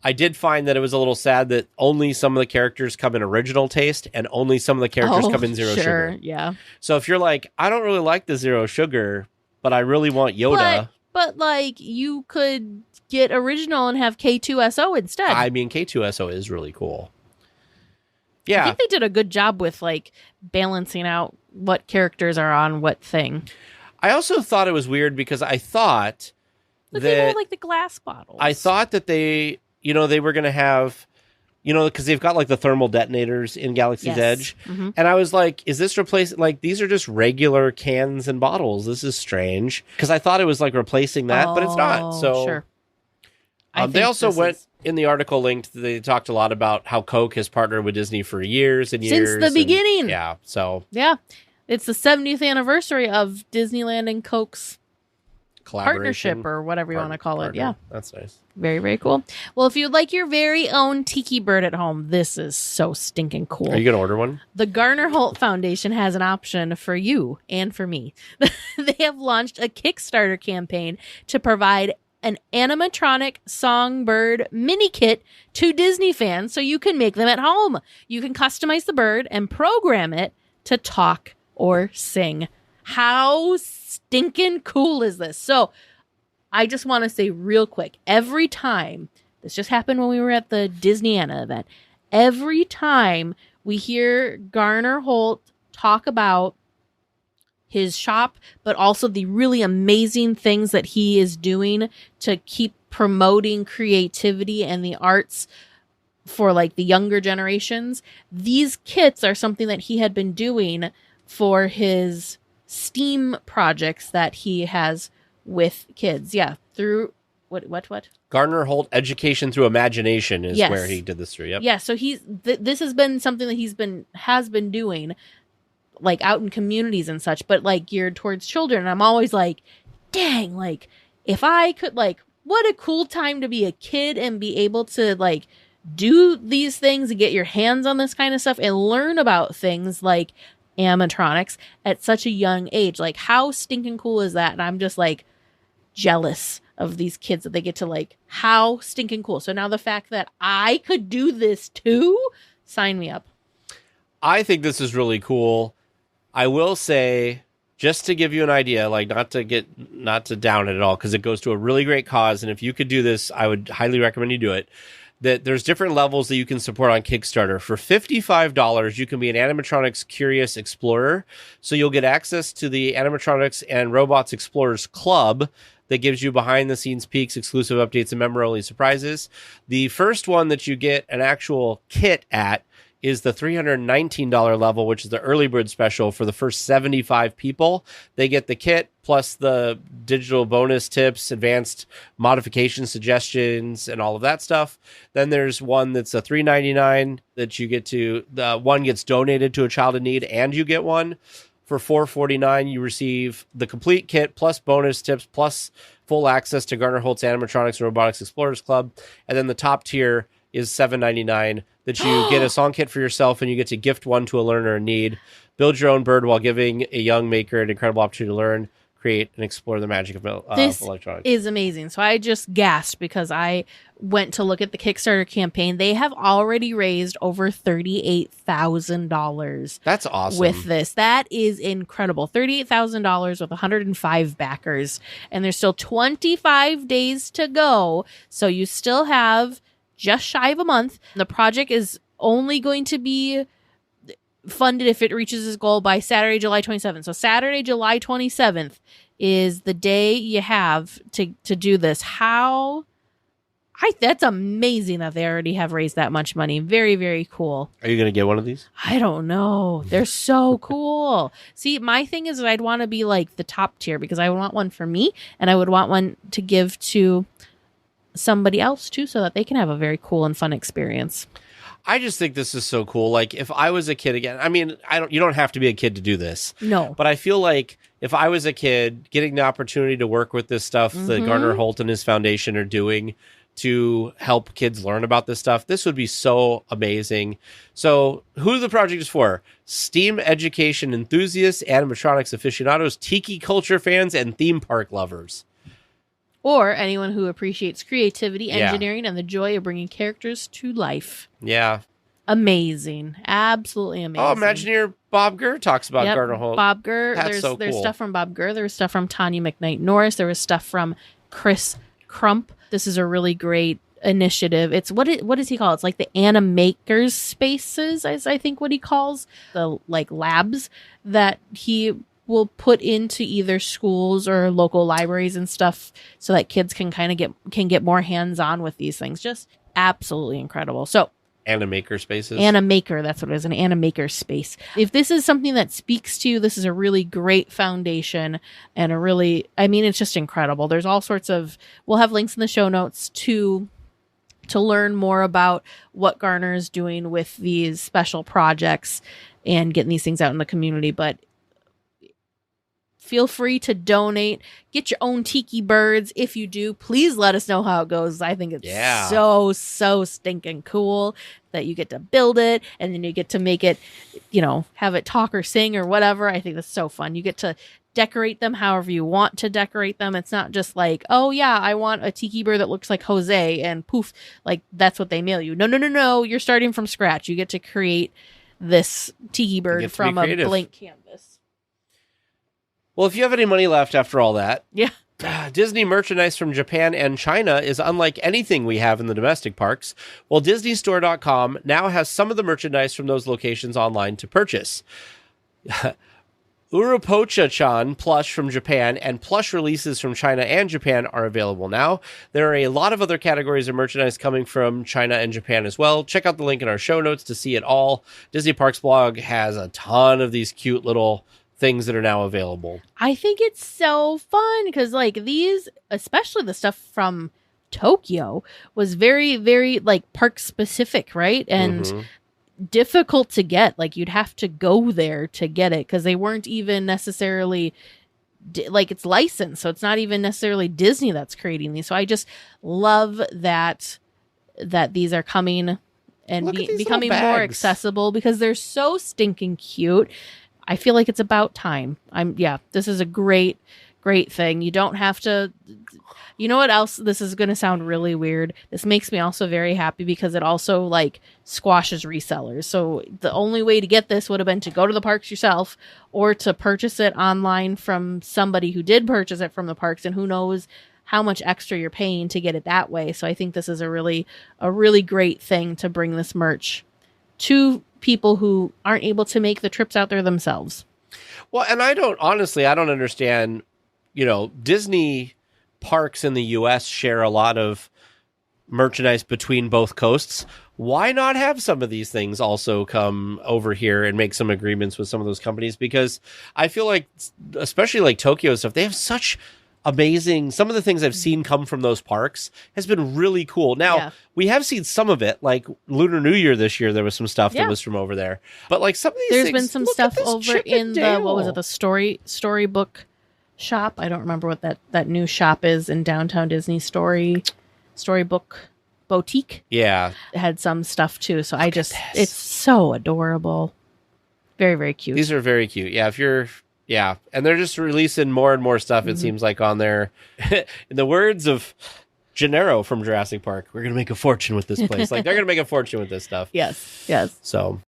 I did find that it was a little sad that only some of the characters come in original taste and only some of the characters come in zero sugar. Yeah. So if you're like, I don't really like the zero sugar, but I really want Yoda. But like, you could get original and have K2SO instead. I mean, K2SO is really cool. Yeah. I think they did a good job with like balancing out what characters are on what thing. I also thought it was weird because I thought they were like the glass bottles. I thought that they were going to have, because they've got like the thermal detonators in Galaxy's Edge. Mm-hmm. And I was like, is this replacing, like, these are just regular cans and bottles. This is strange. Because I thought it was like replacing that, but it's not. So sure. They also went in the article linked. They talked a lot about how Coke has partnered with Disney for years and years. Since the beginning. Yeah. So. Yeah. It's the 70th anniversary of Disneyland and Coke's partnership or whatever you want to call it. Yeah. That's nice. Very, very cool. Well, if you'd like your very own tiki bird at home, this is so stinking cool. Are you going to order one? The Garner Holt Foundation has an option for you and for me. They have launched a Kickstarter campaign to provide an animatronic songbird mini kit to Disney fans so you can make them at home. You can customize the bird and program it to talk or sing. How stinking cool is this? So I just want to say real quick, every time, this just happened when we were at the Disneyana event, every time we hear Garner Holt talk about his shop, but also the really amazing things that he is doing to keep promoting creativity and the arts for like the younger generations, these kits are something that he had been doing for his STEAM projects that he has with kids. Yeah. Through what? Garner Holt Education Through Imagination is Yes. where he did this through. Yep. Yeah. So this has been something that has been doing like out in communities and such, but like geared towards children. And I'm always like, dang, like if I could, like, what a cool time to be a kid and be able to like do these things and get your hands on this kind of stuff and learn about things like animatronics at such a young age. Like, how stinking cool is that? And I'm just like jealous of these kids that they get to, like, how stinking cool. So now the fact that I could do this too, sign me up. I think this is really cool. I will say, just to give you an idea, like not to down it at all, because it goes to a really great cause. And if you could do this, I would highly recommend you do it. That there's different levels that you can support on Kickstarter. For $55, you can be an Animatronics Curious Explorer. So you'll get access to the Animatronics and Robots Explorers Club that gives you behind-the-scenes peeks, exclusive updates, and member-only surprises. The first one that you get an actual kit at is the $319 level, which is the early bird special for the first 75 people. They get the kit plus the digital bonus tips, advanced modification suggestions, and all of that stuff. Then there's one that's a $399 that you get to, the one gets donated to a child in need, and you get one. For $449, you receive the complete kit plus bonus tips plus full access to Garner Holt's Animatronics and Robotics Explorers Club. And then the top tier is $799 that you get a song kit for yourself and you get to gift one to a learner in need. Build your own bird while giving a young maker an incredible opportunity to learn, create, and explore the magic of electronics. This is amazing. So I just gasped because I went to look at the Kickstarter campaign. They have already raised over $38,000. That's awesome. With this. That is incredible. $38,000 with 105 backers. And there's still 25 days to go. So you still have just shy of a month. The project is only going to be funded if it reaches its goal by Saturday, July 27th. So Saturday, July 27th is the day you have to do this. That's amazing that they already have raised that much money. Very, very cool. Are you going to get one of these? I don't know. They're so cool. See, my thing is that I'd want to be like the top tier because I would want one for me and I would want one to give to somebody else too so that they can have a very cool and fun experience. I just think this is so cool. Like, if I was a kid again, I mean, you don't have to be a kid to do this. No. But I feel like if I was a kid getting the opportunity to work with this stuff that Garner Holt and his foundation are doing to help kids learn about this stuff, this would be so amazing. So who the project is for? STEAM education enthusiasts, animatronics aficionados, tiki culture fans, and theme park lovers. Or anyone who appreciates creativity, engineering, and the joy of bringing characters to life. Yeah. Amazing. Absolutely amazing. Oh, Imagineer Bob Gurr talks about Garner Holt. Bob Gurr. That's so cool. There's stuff from Bob Gurr. There was stuff from Tanya McKnight Norris. There was stuff from Chris Crump. This is a really great initiative. It's what does he call it? It's like the Animakers Spaces, is I think what he calls the like labs that he will put into either schools or local libraries and stuff so that kids can kind of get more hands-on with these things. Just absolutely incredible. So Animaker spaces. Animaker, that's what it is, an Animaker space. If this is something that speaks to you, this is a really great foundation and it's just incredible. There's all sorts of, we'll have links in the show notes to learn more about what Garner is doing with these special projects and getting these things out in the community. But feel free to donate. Get your own tiki birds. If you do, please let us know how it goes. I think it's so stinking cool that you get to build it and then you get to make it, have it talk or sing or whatever. I think that's so fun. You get to decorate them however you want to decorate them. It's not just like, oh yeah, I want a tiki bird that looks like Jose and poof, like that's what they mail you. No. You're starting from scratch. You get to create this tiki bird from a blank canvas. Well, if you have any money left after all that, yeah, Disney merchandise from Japan and China is unlike anything we have in the domestic parks. Well, DisneyStore.com now has some of the merchandise from those locations online to purchase. Urupocha-chan plush from Japan and plush releases from China and Japan are available now. There are a lot of other categories of merchandise coming from China and Japan as well. Check out the link in our show notes to see it all. Disney Parks blog has a ton of these cute little things that are now available. I think it's so fun because like these, especially the stuff from Tokyo, was very, very like park specific, right? And difficult to get. Like you'd have to go there to get it because they weren't even necessarily like it's licensed, so it's not even necessarily Disney that's creating these. So I just love that these are coming and becoming more accessible because they're so stinking cute. I feel like it's about time. This is a great thing. You don't have to, you know what else? This is going to sound really weird. This makes me also very happy because it also like squashes resellers. So the only way to get this would have been to go to the parks yourself or to purchase it online from somebody who did purchase it from the parks, and who knows how much extra you're paying to get it that way. So I think this is a really great thing to bring this merch to people who aren't able to make the trips out there themselves. Well, and I don't understand, Disney parks in the US share a lot of merchandise between both coasts. Why not have some of these things also come over here and make some agreements with some of those companies? Because I feel like, especially like Tokyo stuff, they have such amazing, some of the things I've seen come from those parks has been really cool. Now, we have seen some of it, like Lunar New Year this year, there was some stuff that was from over there. But like some of these There's things, been some stuff over in the storybook shop. I don't remember what that new shop is in downtown Disney. Storybook Boutique. Yeah. It had some stuff too. So it's so adorable. Very, very cute. These are very cute. Yeah, and they're just releasing more and more stuff, it seems like, on there. In the words of Gennaro from Jurassic Park, we're going to make a fortune with this place. Like, they're going to make a fortune with this stuff. Yes. So.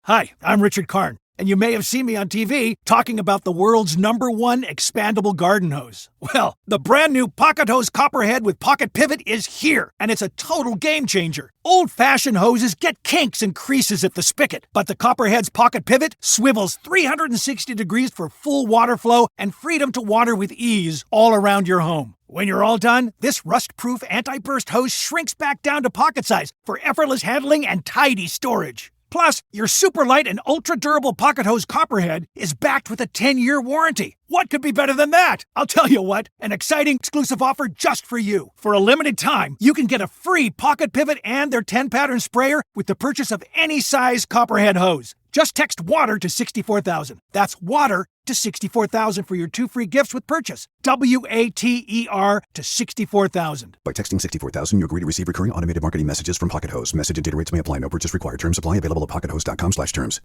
Hi, I'm Richard Karn, and you may have seen me on TV talking about the world's #1 expandable garden hose. Well, the brand new Pocket Hose Copperhead with Pocket Pivot is here, and it's a total game changer. Old-fashioned hoses get kinks and creases at the spigot, but the Copperhead's Pocket Pivot swivels 360 degrees for full water flow and freedom to water with ease all around your home. When you're all done, this rust-proof anti-burst hose shrinks back down to pocket size for effortless handling and tidy storage. Plus, your super light and ultra-durable Pocket Hose Copperhead is backed with a 10-year warranty. What could be better than that? I'll tell you what, an exciting exclusive offer just for you. For a limited time, you can get a free Pocket Pivot and their 10-pattern sprayer with the purchase of any size Copperhead hose. Just text WATER to 64,000. That's WATER to 64,000 for your 2 free gifts with purchase. WATER to 64,000. By texting 64,000, you agree to receive recurring automated marketing messages from Pocket Hose. Message and data rates may apply. No purchase required. Terms apply. Available at pockethose.com/terms.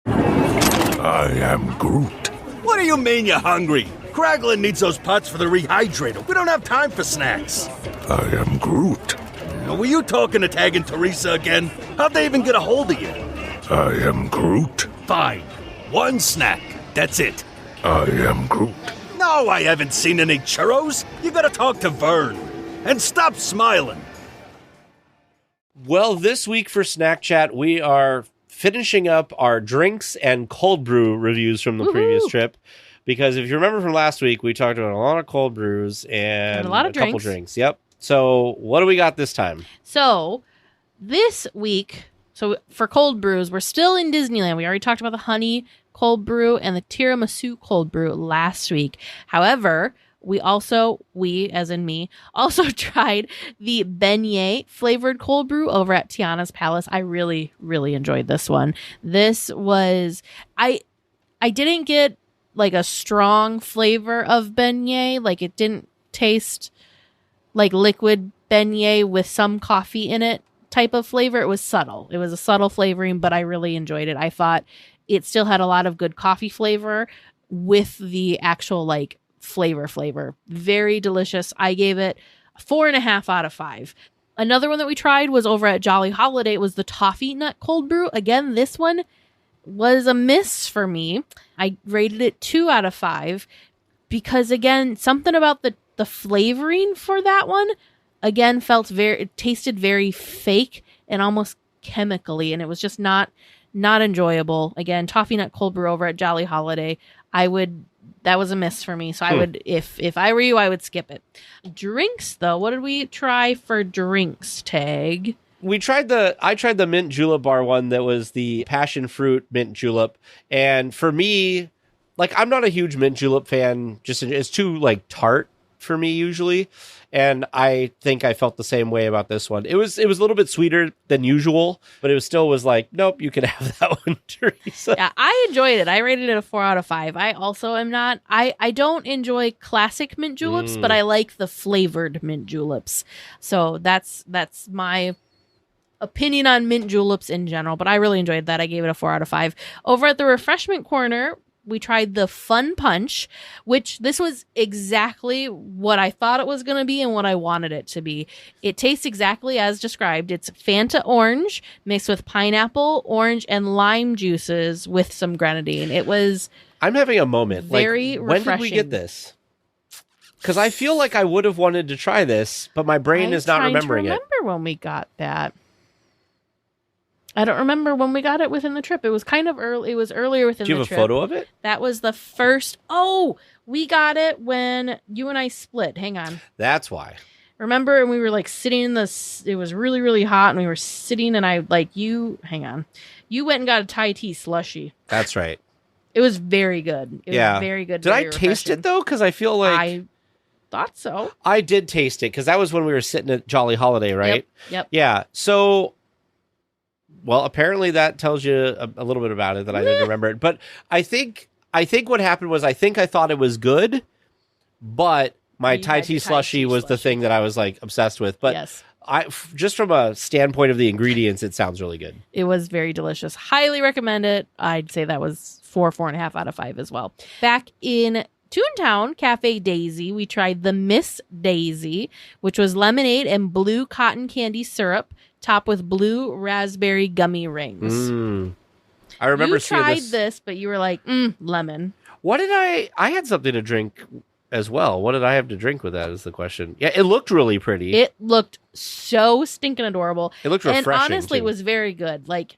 I am Groot. What do you mean you're hungry? Kraglin needs those pots for the rehydrator. We don't have time for snacks. I am Groot. Were you talking to Tag and Teresa again? How'd they even get a hold of you? I am Groot. Fine. 1 snack. That's it. I am Groot. No, I haven't seen any churros. You gotta talk to Vern. And stop smiling. Well, this week for Snack Chat, we are finishing up our drinks and cold brew reviews from the previous trip. Because if you remember from last week, we talked about a lot of cold brews and a lot of couple drinks. Yep. So what do we got this time? So this week, so for cold brews, we're still in Disneyland. We already talked about the honey cold brew and the tiramisu cold brew last week. However, we as in me, also tried the beignet flavored cold brew over at Tiana's Palace. I really, really enjoyed this one. This was, I didn't get like a strong flavor of beignet. Like it didn't taste like liquid beignet with some coffee in it type of flavor. It was subtle. It was a subtle flavoring, but I really enjoyed it. I thought it still had a lot of good coffee flavor with the actual like flavor. Very delicious. I gave it 4.5 out of 5. Another one that we tried was over at Jolly Holiday. It was the toffee nut cold brew. Again, this one was a miss for me. I rated it 2 out of 5 because again, something about the flavoring for that one again it tasted very fake and almost chemically, and it was just not enjoyable. Again, toffee nut cold brew over at Jolly Holiday. That was a miss for me. So I would, if I were you, I would skip it. Drinks though, what did we try for drinks, Tag? I tried the mint julep bar one that was the passion fruit mint julep. And for me, like I'm not a huge mint julep fan, just it's too like tart for me usually. And I think I felt the same way about this one. It was a little bit sweeter than usual, but it was like, nope, you can have that one, Teresa. Yeah, I enjoyed it. I rated it a 4 out of 5. I also am not, I don't enjoy classic mint juleps, but I like the flavored mint juleps. So that's my opinion on mint juleps in general, but I really enjoyed that. I gave it a 4 out of 5. Over at the refreshment corner, we tried the Fun Punch, which this was exactly what I thought it was going to be and what I wanted it to be. It tastes exactly as described. It's Fanta orange mixed with pineapple, orange, and lime juices with some grenadine. It was I'm having a moment. Very refreshing. When did we get this? Because I feel like I would have wanted to try this, but my brain is not remembering it. I remember when we got that. I don't remember when we got it within the trip. It was kind of early. It was earlier within the trip. Do you have a photo of it? That was the first. Oh, we got it when you and I split. Hang on. That's why. Remember, and we were like sitting in it was really, really hot, and we were sitting, and hang on. You went and got a Thai tea slushy. That's right. It was very good. It was very good. Did I taste it, though? Because I feel like I thought so. I did taste it, because that was when we were sitting at Jolly Holiday, right? Yep. Yeah. So, well, apparently that tells you a little bit about it that I didn't remember it. But I think what happened was I thought it was good, but my Thai tea slushy was the thing that I was like obsessed with. But yes. Just from a standpoint of the ingredients, it sounds really good. It was very delicious. Highly recommend it. I'd say that was 4.5 out of 5 as well. Back in Toontown Cafe Daisy, we tried the Miss Daisy, which was lemonade and blue cotton candy syrup, topped with blue raspberry gummy rings. I remember seeing this, but you were like, lemon. What did I had something to drink as well. What did I have to drink with that is the question. Yeah, it looked really pretty. It looked so stinking adorable. It looked refreshing. And honestly, it was very good. Like,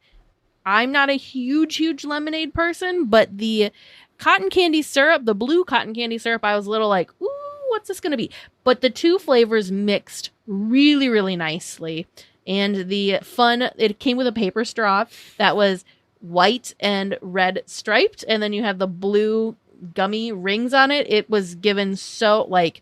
I'm not a huge lemonade person, but the cotton candy syrup, the blue cotton candy syrup, I was a little like, ooh, what's this going to be? But the two flavors mixed really, really nicely. And it came with a paper straw that was white and red striped. And then you had the blue gummy rings on it. It was given so like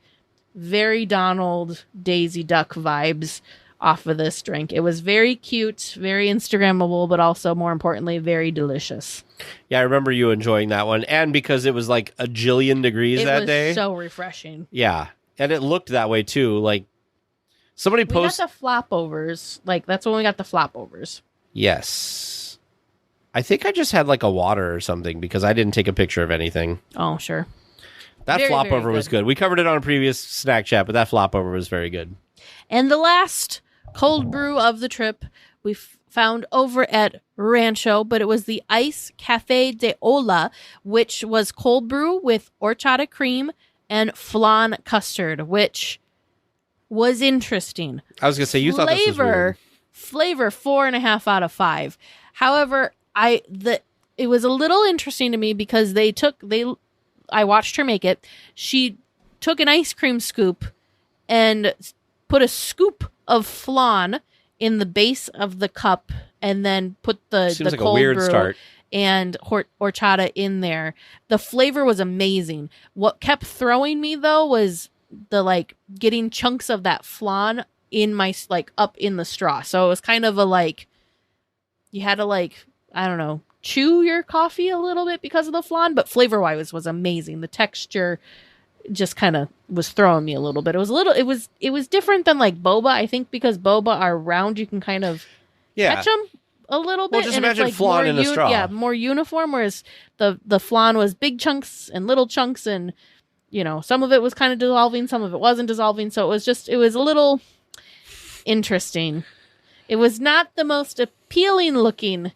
very Donald Daisy Duck vibes off of this drink. It was very cute, very Instagrammable, but also more importantly, very delicious. Yeah, I remember you enjoying that one. And because it was like a jillion degrees that day. It was so refreshing. Yeah. And it looked that way too. Like somebody posted. We got the flopovers. Like that's when we got the flopovers. Yes. I think I just had like a water or something because I didn't take a picture of anything. Oh, sure. That flopover was good. We covered it on a previous snack chat, but that flopover was very good. And the last cold brew of the trip we found over at Rancho, but it was the Ice Cafe de Ola, which was cold brew with horchata cream and flan custard, which was interesting. I was going to say, you thought this was weird. Flavor 4.5 out of 5. However, it was a little interesting to me because I watched her make it. She took an ice cream scoop and put a scoop of flan in the base of the cup, and then put the Seems like a cold weird brew start. and horchata in there. The flavor was amazing. What kept throwing me though was the like getting chunks of that flan in my like up in the straw. So it was kind of a like you had to like, I don't know, chew your coffee a little bit because of the flan, but flavor wise was amazing. The texture just kind of was throwing me a little bit. It was different than like boba. I think because boba are round, you can kind of catch them a little bit. Well, just and imagine it's like flan in a straw. Yeah, more uniform. Whereas the flan was big chunks and little chunks, and you know, some of it was kind of dissolving, some of it wasn't dissolving. So it was a little interesting. It was not the most appealing looking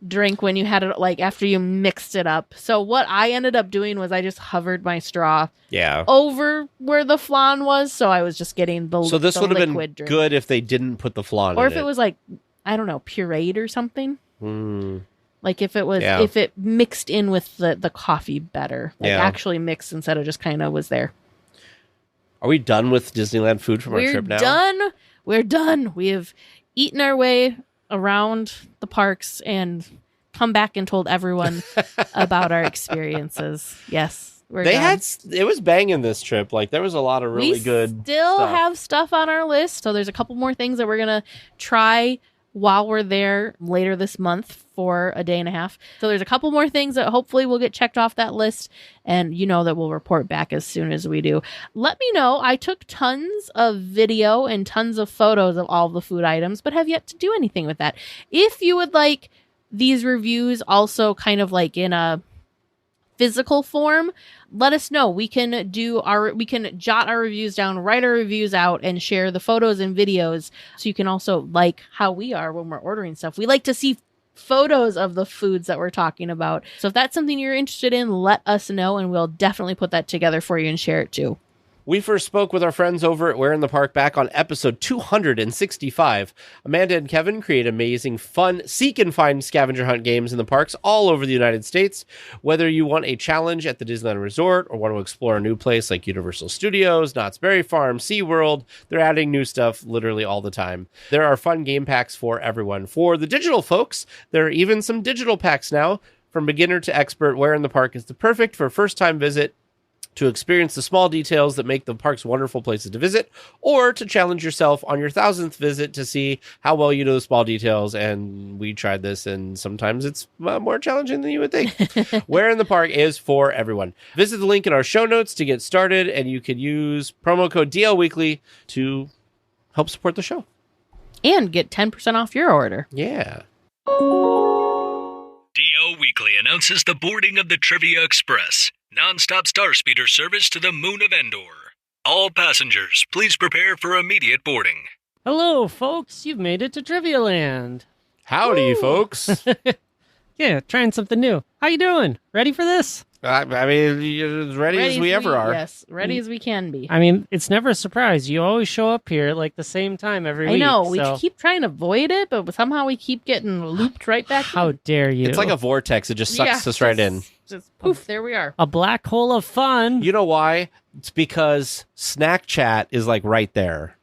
drink when you had it like after you mixed it up. So what I ended up doing was I just hovered my straw over where the flan was, so I was just getting the So this would have been drink. good if they didn't put the flan or in if it was like, I don't know, pureed or something. Like if it was if it mixed in with the coffee better, like actually mixed instead of just kind of was there. Are we done with Disneyland food from our trip now? We're done. We have eaten our way around the parks and come back and told everyone about our experiences. Yes, we're done. It was banging this trip. Like there was a lot of really good. We still stuff. have stuff on our list, so there's a couple more things that we're gonna try while we're there later this month for a day and a half. So there's a couple more things that hopefully will get checked off that list, and you know that we'll report back as soon as we do. Let me know. I took tons of video and tons of photos of all the food items, but have yet to do anything with that. If you would like these reviews also kind of like in a physical form, let us know. We can jot our reviews down, write our reviews out, and share the photos and videos so you can also like how we are when we're ordering stuff. We like to see photos of the foods that we're talking about. So if that's something you're interested in, let us know and we'll definitely put that together for you and share it too. We first spoke with our friends over at Where in the Park back on episode 265. Amanda and Kevin create amazing, fun, seek and find scavenger hunt games in the parks all over the United States. Whether you want a challenge at the Disneyland Resort or want to explore a new place like Universal Studios, Knott's Berry Farm, SeaWorld, they're adding new stuff literally all the time. There are fun game packs for everyone. For the digital folks, there are even some digital packs now. From beginner to expert, Where in the Park is the perfect for first-time visit to experience the small details that make the parks wonderful places to visit, or to challenge yourself on your 1000th visit to see how well you know the small details. And we tried this, and sometimes it's more challenging than you would think. Where in the Park is for everyone. Visit the link in our show notes to get started, and you can use promo code DLWeekly to help support the show. And get 10% off your order. Yeah. DL Weekly announces the boarding of the Trivia Express, non-stop star speeder service to the moon of Endor. All passengers, please prepare for immediate boarding. Hello, folks. You've made it to Trivia Land. Howdy, folks. Yeah, trying something new. How you doing? Ready for this? I mean, as ready as we ever are. Yes, ready as we can be. I mean, it's never a surprise. You always show up here like the same time every week. I know. We so keep trying to avoid it, but somehow we keep getting looped right back. How dare you? It's like a vortex. It just sucks us right in. Just poof, there we are. A black hole of fun. You know why? It's because Snack Chat is like right there.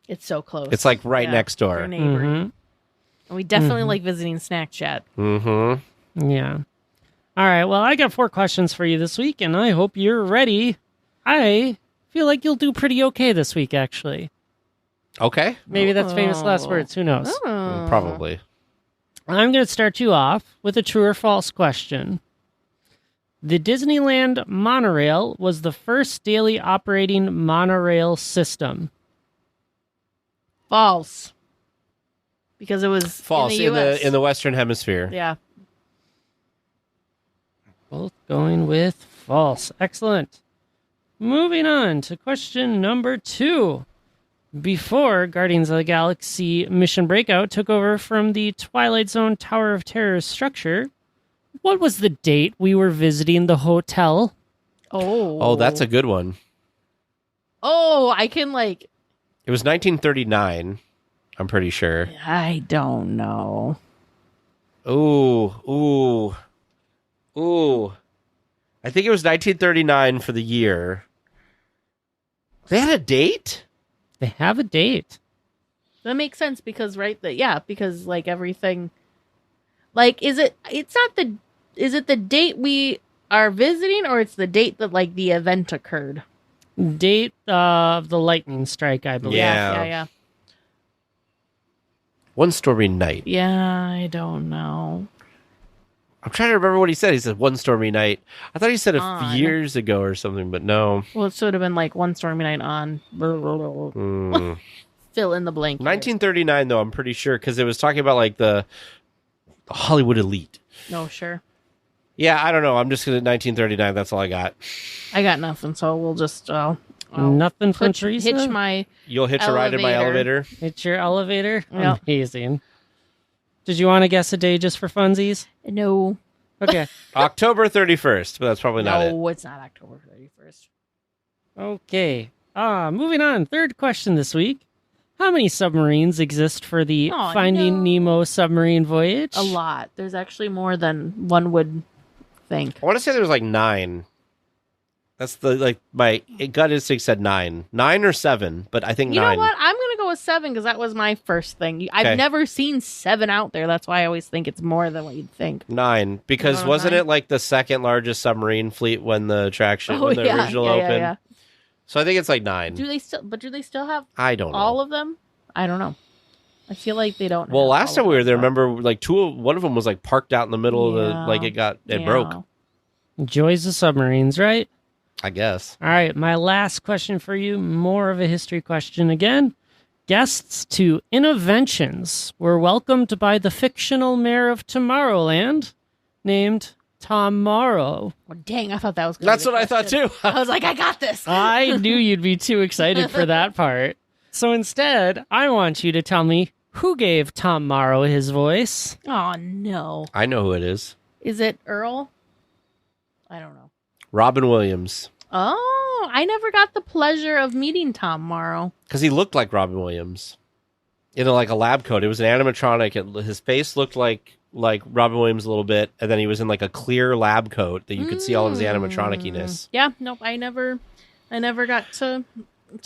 It's so close. It's like right next door. We're neighboring. And we definitely like visiting Snack Chat. Mm-hmm. Yeah. All right. Well, I got 4 questions for you this week, and I hope you're ready. I feel like you'll do pretty okay this week, actually. Okay. Maybe that's famous last words. Who knows? Oh. Probably. I'm going to start you off with a true or false question. The Disneyland monorail was the first daily operating monorail system. False. Because it was False in the US. in the Western Hemisphere. Yeah. Both going with false. Excellent. Moving on to question number 2. Before Guardians of the Galaxy Mission Breakout took over from the Twilight Zone Tower of Terror structure, what was the date we were visiting the hotel? Oh, that's a good one. Oh, I can like... It was 1939, I'm pretty sure. I don't know. Ooh. I think it was 1939 for the year. They had a date? They have a date. That makes sense because because like everything, like is it the date we are visiting, or it's the date that like the event occurred? Date of the lightning strike, I believe. Yeah. One stormy night. Yeah, I don't know. I'm trying to remember what he said. He said one stormy night. I thought he said years ago or something, but no. Well, it should have been like one stormy night on. Fill in the blank. 1939, though, I'm pretty sure, because it was talking about like the Hollywood elite. Oh, sure. Yeah, I don't know. I'm just going to 1939. That's all I got. I got nothing, so we'll just... Nothing from Teresa? You'll hitch a ride in my elevator? Hitch your elevator? Yep. Amazing. Did you want to guess a day just for funsies? No. Okay. October 31st, but that's probably not it. No, it's not October 31st. Okay. Moving on. Third question this week. How many submarines exist for the Finding Nemo submarine voyage? A lot. There's actually more than one would think. I want to say there was like 9. That's my gut instinct said 9 or 7, but I think 9. You know what? I'm gonna go with 7 because that was my first thing. I've never seen 7 out there. That's why I always think it's more than what you'd think. 9 because wasn't it like the second largest submarine fleet when the original opened? Yeah. So I think it's like 9. Do they still have? I don't know. All of them? I don't know. I feel like they don't. Well, last time we were there, remember, like one of them was like parked out in the middle of the it broke. Joys of submarines, right? I guess. All right, my last question for you, more of a history question again. Guests to Innoventions were welcomed by the fictional mayor of Tomorrowland named Tom Morrow. Oh, dang, I thought that was good. That's what I thought too. I was like, I got this. I knew you'd be too excited for that part. So instead, I want you to tell me who gave Tom Morrow his voice. Oh, no. I know who it is. Is it Earl? I don't know. Robin Williams. Oh, I never got the pleasure of meeting Tom Morrow. Because he looked like Robin Williams in a lab coat. It was an animatronic. His face looked like Robin Williams a little bit, and then he was in like a clear lab coat that you could see all of his animatroniciness. Yeah, nope. I never got to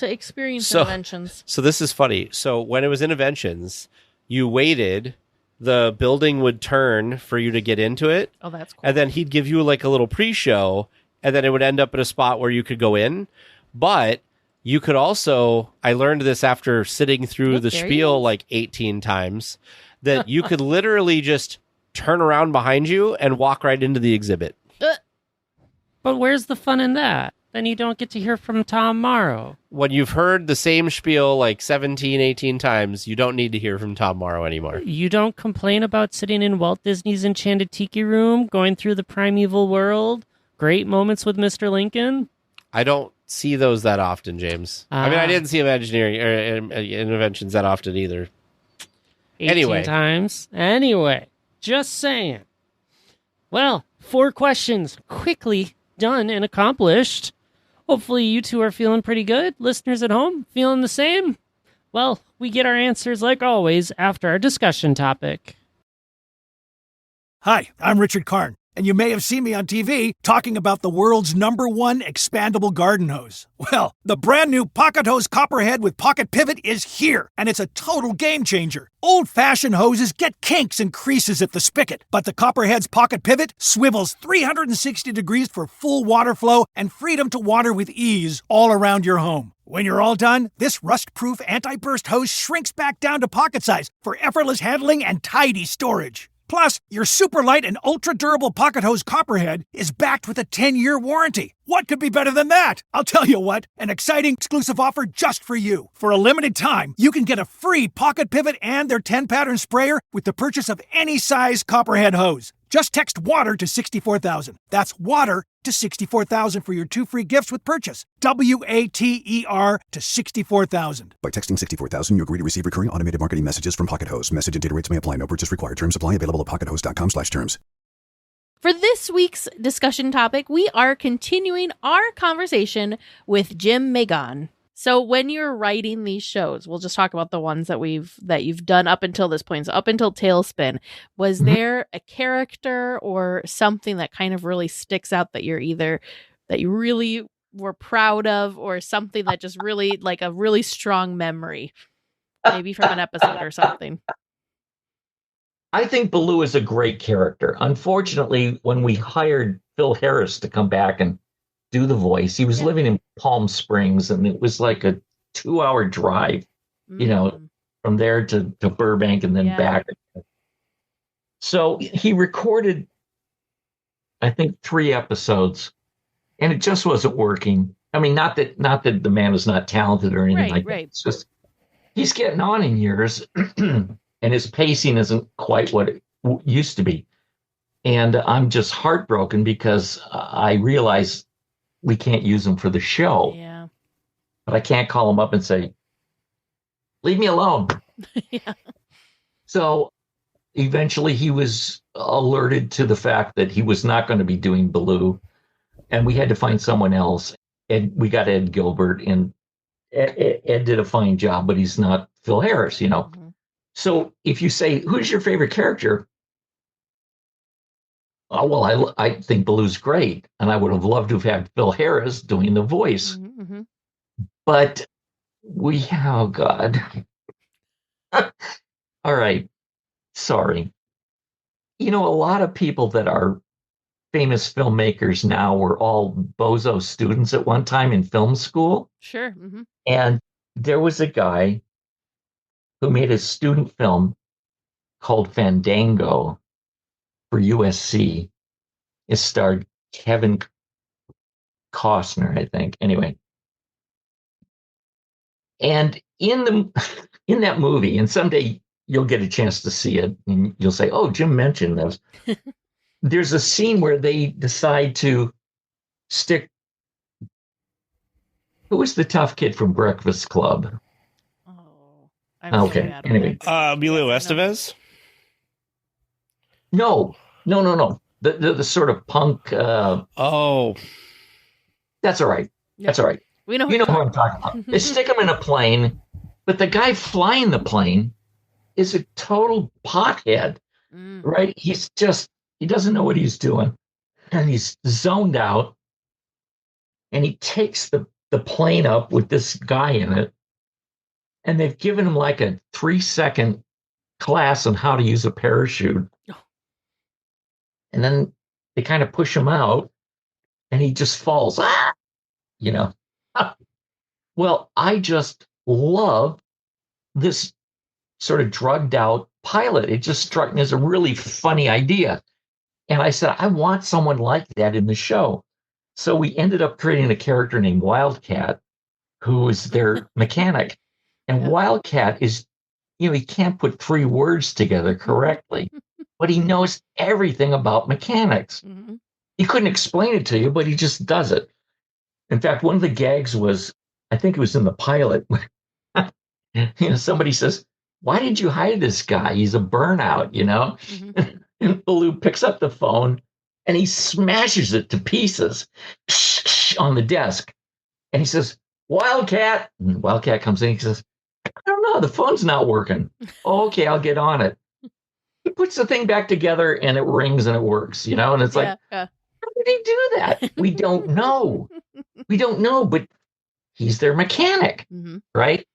experience Innoventions. So this is funny. So when it was Innoventions, you waited. The building would turn for you to get into it. Oh, that's cool. And then he'd give you like a little pre-show, and then it would end up at a spot where you could go in. But you could also, I learned this after sitting through the spiel like 18 times, that you could literally just turn around behind you and walk right into the exhibit. But where's the fun in that? Then you don't get to hear from Tom Morrow. When you've heard the same spiel like 17, 18 times, you don't need to hear from Tom Morrow anymore. You don't complain about sitting in Walt Disney's Enchanted Tiki Room, going through the primeval world, great moments with Mr. Lincoln? I don't see those that often, James. I mean, I didn't see Imagineering or Innoventions that often either. 18 times. Anyway, just saying. Well, 4 questions quickly done and accomplished. Hopefully you two are feeling pretty good. Listeners at home, feeling the same? Well, we get our answers, like always, after our discussion topic. Hi, I'm Richard Karn, and you may have seen me on TV talking about the world's #1 expandable garden hose. Well, the brand new Pocket Hose Copperhead with Pocket Pivot is here, and it's a total game changer. Old-fashioned hoses get kinks and creases at the spigot, but the Copperhead's Pocket Pivot swivels 360 degrees for full water flow and freedom to water with ease all around your home. When you're all done, this rust-proof anti-burst hose shrinks back down to pocket size for effortless handling and tidy storage. Plus, your super light and ultra-durable Pocket Hose Copperhead is backed with a 10-year warranty. What could be better than that? I'll tell you what, an exciting exclusive offer just for you. For a limited time, you can get a free Pocket Pivot and their 10-pattern sprayer with the purchase of any size Copperhead hose. Just text WATER to 64,000. That's WATER to 64,000 for your 2 free gifts with purchase. WATER to 64,000. By texting 64,000, you agree to receive recurring automated marketing messages from Pocket Hose. Message and data rates may apply. No purchase required. Terms apply. Available at pockethose.com/terms. For this week's discussion topic, we are continuing our conversation with Jymn Magon. So when you're writing these shows, we'll just talk about the ones that you've done up until this point. So up until Tailspin, was there a character or something that kind of really sticks out that you really were proud of, or something that just really, like a really strong memory, maybe from an episode or something? I think Baloo is a great character. Unfortunately, when we hired Phil Harris to come back and do the voice, he was living in Palm Springs, and it was like a 2-hour drive, from there to Burbank and then back. So he recorded, I think, 3 episodes, and it just wasn't working. I mean, not that the man was not talented or anything like that. It's just he's getting on in years, and his pacing isn't quite what it used to be. And I'm just heartbroken because I realize we can't use him for the show. Yeah. But I can't call him up and say, leave me alone. Yeah. So eventually he was alerted to the fact that he was not going to be doing Baloo, and we had to find someone else. And we got Ed Gilbert, and Ed did a fine job, but he's not Phil Harris, Mm-hmm. So if you say, who's your favorite character? Oh, well, I think Baloo's great, and I would have loved to have had Phil Harris doing the voice. Mm-hmm. But oh God. All right. Sorry. A lot of people that are famous filmmakers now were all bozo students at one time in film school. Sure. Mm-hmm. And there was a guy who made a student film called Fandango for USC. It starred Kevin Costner, I think. Anyway. And in that movie, and someday you'll get a chance to see it, and you'll say, oh, Jim mentioned this. There's a scene where they decide to stick. Who was the tough kid from Breakfast Club? Oh, okay. Anyway, Emilio Estevez. No. The sort of punk. That's all right. Yep. That's all right. We know who I'm talking about. They stick him in a plane, but the guy flying the plane is a total pothead, right? He doesn't know what he's doing, and he's zoned out, and he takes the plane up with this guy in it, and they've given him like a 3-second class on how to use a parachute. And then they kind of push him out, and he just falls. Well, I just love this sort of drugged out pilot. It just struck me as a really funny idea. And I said, I want someone like that in the show. So we ended up creating a character named Wildcat, who is their mechanic. And Wildcat is, he can't put 3 words together correctly, but he knows everything about mechanics. Mm-hmm. He couldn't explain it to you, but he just does it. In fact, one of the gags was, I think it was in the pilot. Somebody says, why did you hire this guy? He's a burnout, Mm-hmm. And Baloo picks up the phone and he smashes it to pieces on the desk. And he says, Wildcat. And Wildcat comes in. He says, I don't know. The phone's not working. Oh, okay, I'll get on it. He puts the thing back together and it rings and it works, and it's like, how did he do that? We don't know. We don't know, but he's their mechanic, right?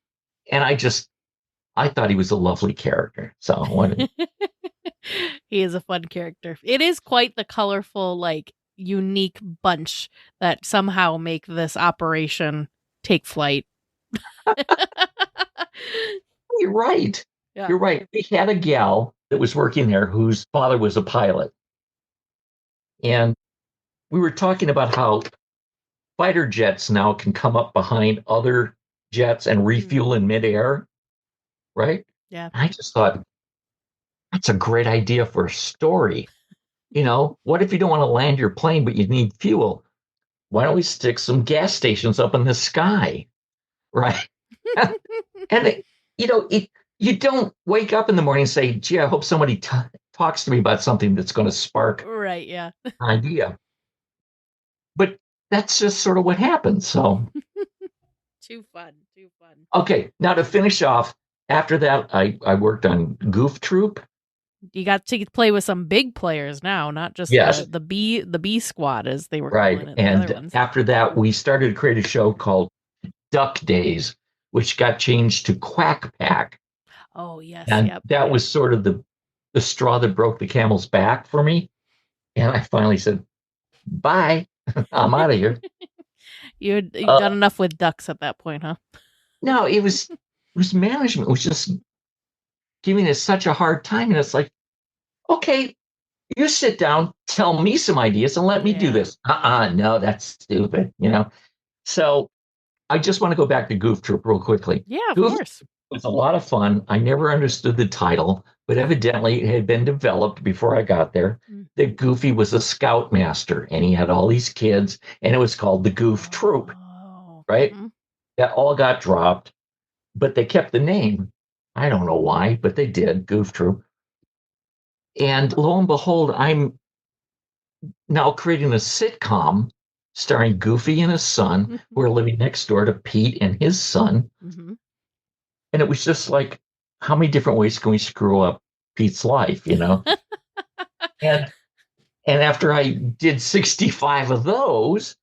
And I thought he was a lovely character. So he is a fun character. It is quite the colorful, unique bunch that somehow make this operation take flight. You're right. Yeah. You're right. We had a gal that was working there whose father was a pilot. And we were talking about how fighter jets now can come up behind other jets and refuel in midair, right? Yeah. I just thought, that's a great idea for a story. What if you don't want to land your plane, but you need fuel? Why don't we stick some gas stations up in the sky, right? And, you don't wake up in the morning and say, gee, I hope somebody talks to me about something that's going to spark right, yeah. an idea. But that's just sort of what happens. So Too fun. Okay, now to finish off, after that, I worked on Goof Troop, You got to play with some big players now, not just Yes. the B squad, as they were Right. calling it. The other And ones. after that, we started to create a show called Duck Days, which got changed to Quack Pack. Oh, yes. And Yep. that was sort of the straw that broke the camel's back for me. And I finally said, bye, I'm out of here. You'd done enough with ducks at that point, huh? No, it was management. It was just giving us such a hard time. And it's like, okay, you sit down, tell me some ideas and let me do this. No, that's stupid, So I just want to go back to Goof Troop real quickly. Yeah, of Goof course. was a lot of fun. I never understood the title, but evidently it had been developed before I got there. That Goofy was a scoutmaster and he had all these kids, and it was called the Goof Troop, right? That all got dropped, but they kept the name. I don't know why, but they did, Goof Troop. And lo and behold, I'm now creating a sitcom starring Goofy and his son, who are living next door to Pete and his son. And it was just like, how many different ways can we screw up Pete's life, and after I did 65 of those,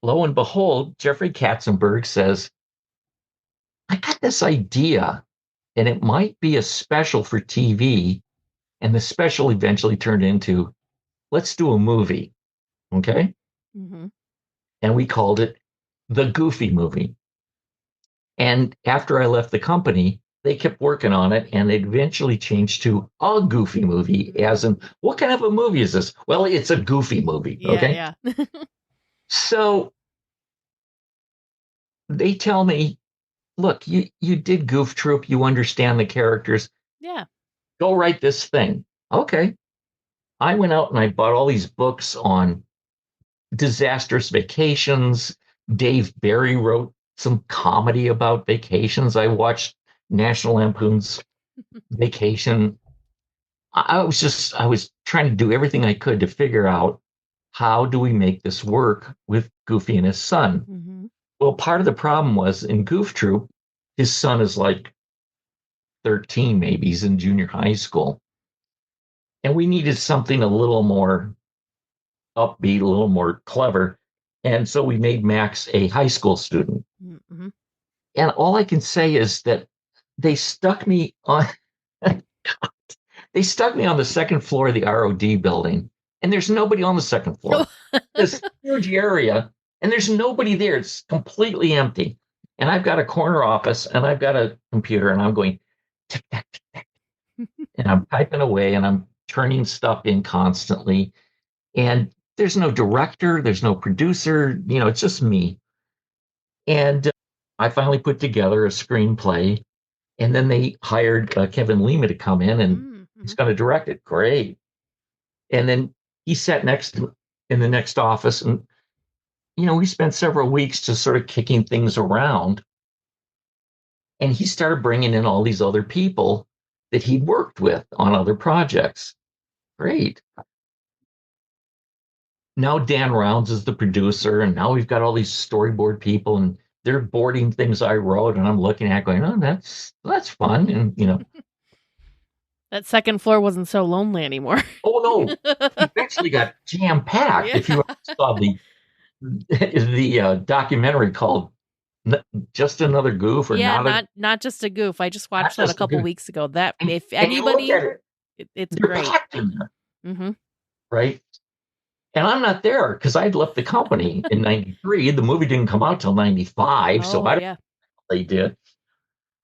lo and behold, Jeffrey Katzenberg says, I got this idea, and it might be a special for TV. And the special eventually turned into, let's do a movie. Okay. And we called it The Goofy Movie. And after I left the company, they kept working on it, and it eventually changed to A Goofy Movie, as in, what kind of a movie is this? Well, it's a goofy movie. Okay. Yeah. So they tell me, look, you did Goof Troop, you understand the characters. Yeah. Go write this thing. Okay. I went out and I bought all these books on disastrous vacations. Dave Barry wrote some comedy about vacations. I watched National Lampoon's Vacation. I was trying to do everything I could to figure out, how do we make this work with Goofy and his son? Well, part of the problem was in Goof Troop, his son is like 13, maybe. He's in junior high school. And we needed something a little more upbeat, a little more clever. And so we made Max a high school student. And all I can say is that they stuck me on the second floor of the ROD building. And there's nobody on the second floor. This huge area, and there's nobody there. It's completely empty. And I've got a corner office, and I've got a computer, and I'm going tick, tack, tick, tack. And I'm typing away, and I'm turning stuff in constantly. And there's no director, there's no producer, it's just me. And I finally put together a screenplay, and then they hired Kevin Lima to come in, and he's going to direct it. Great. And then he sat in the next office, and we spent several weeks just sort of kicking things around. And he started bringing in all these other people that he'd worked with on other projects. Great. Now Dan Rounds is the producer, and now we've got all these storyboard people, and they're boarding things I wrote, and I'm looking at going, oh, that's fun. And, That second floor wasn't so lonely anymore. Oh, no. It eventually got jam-packed. Yeah. If you saw the documentary called Just Another Goof, or not just a goof. I just watched that a Just a couple Goof. weeks ago. That And- if and you look anybody, at it's they're great. packed in there, right? And I'm not there because I'd left the company in 93. The movie didn't come out till 95, so I don't know what they did.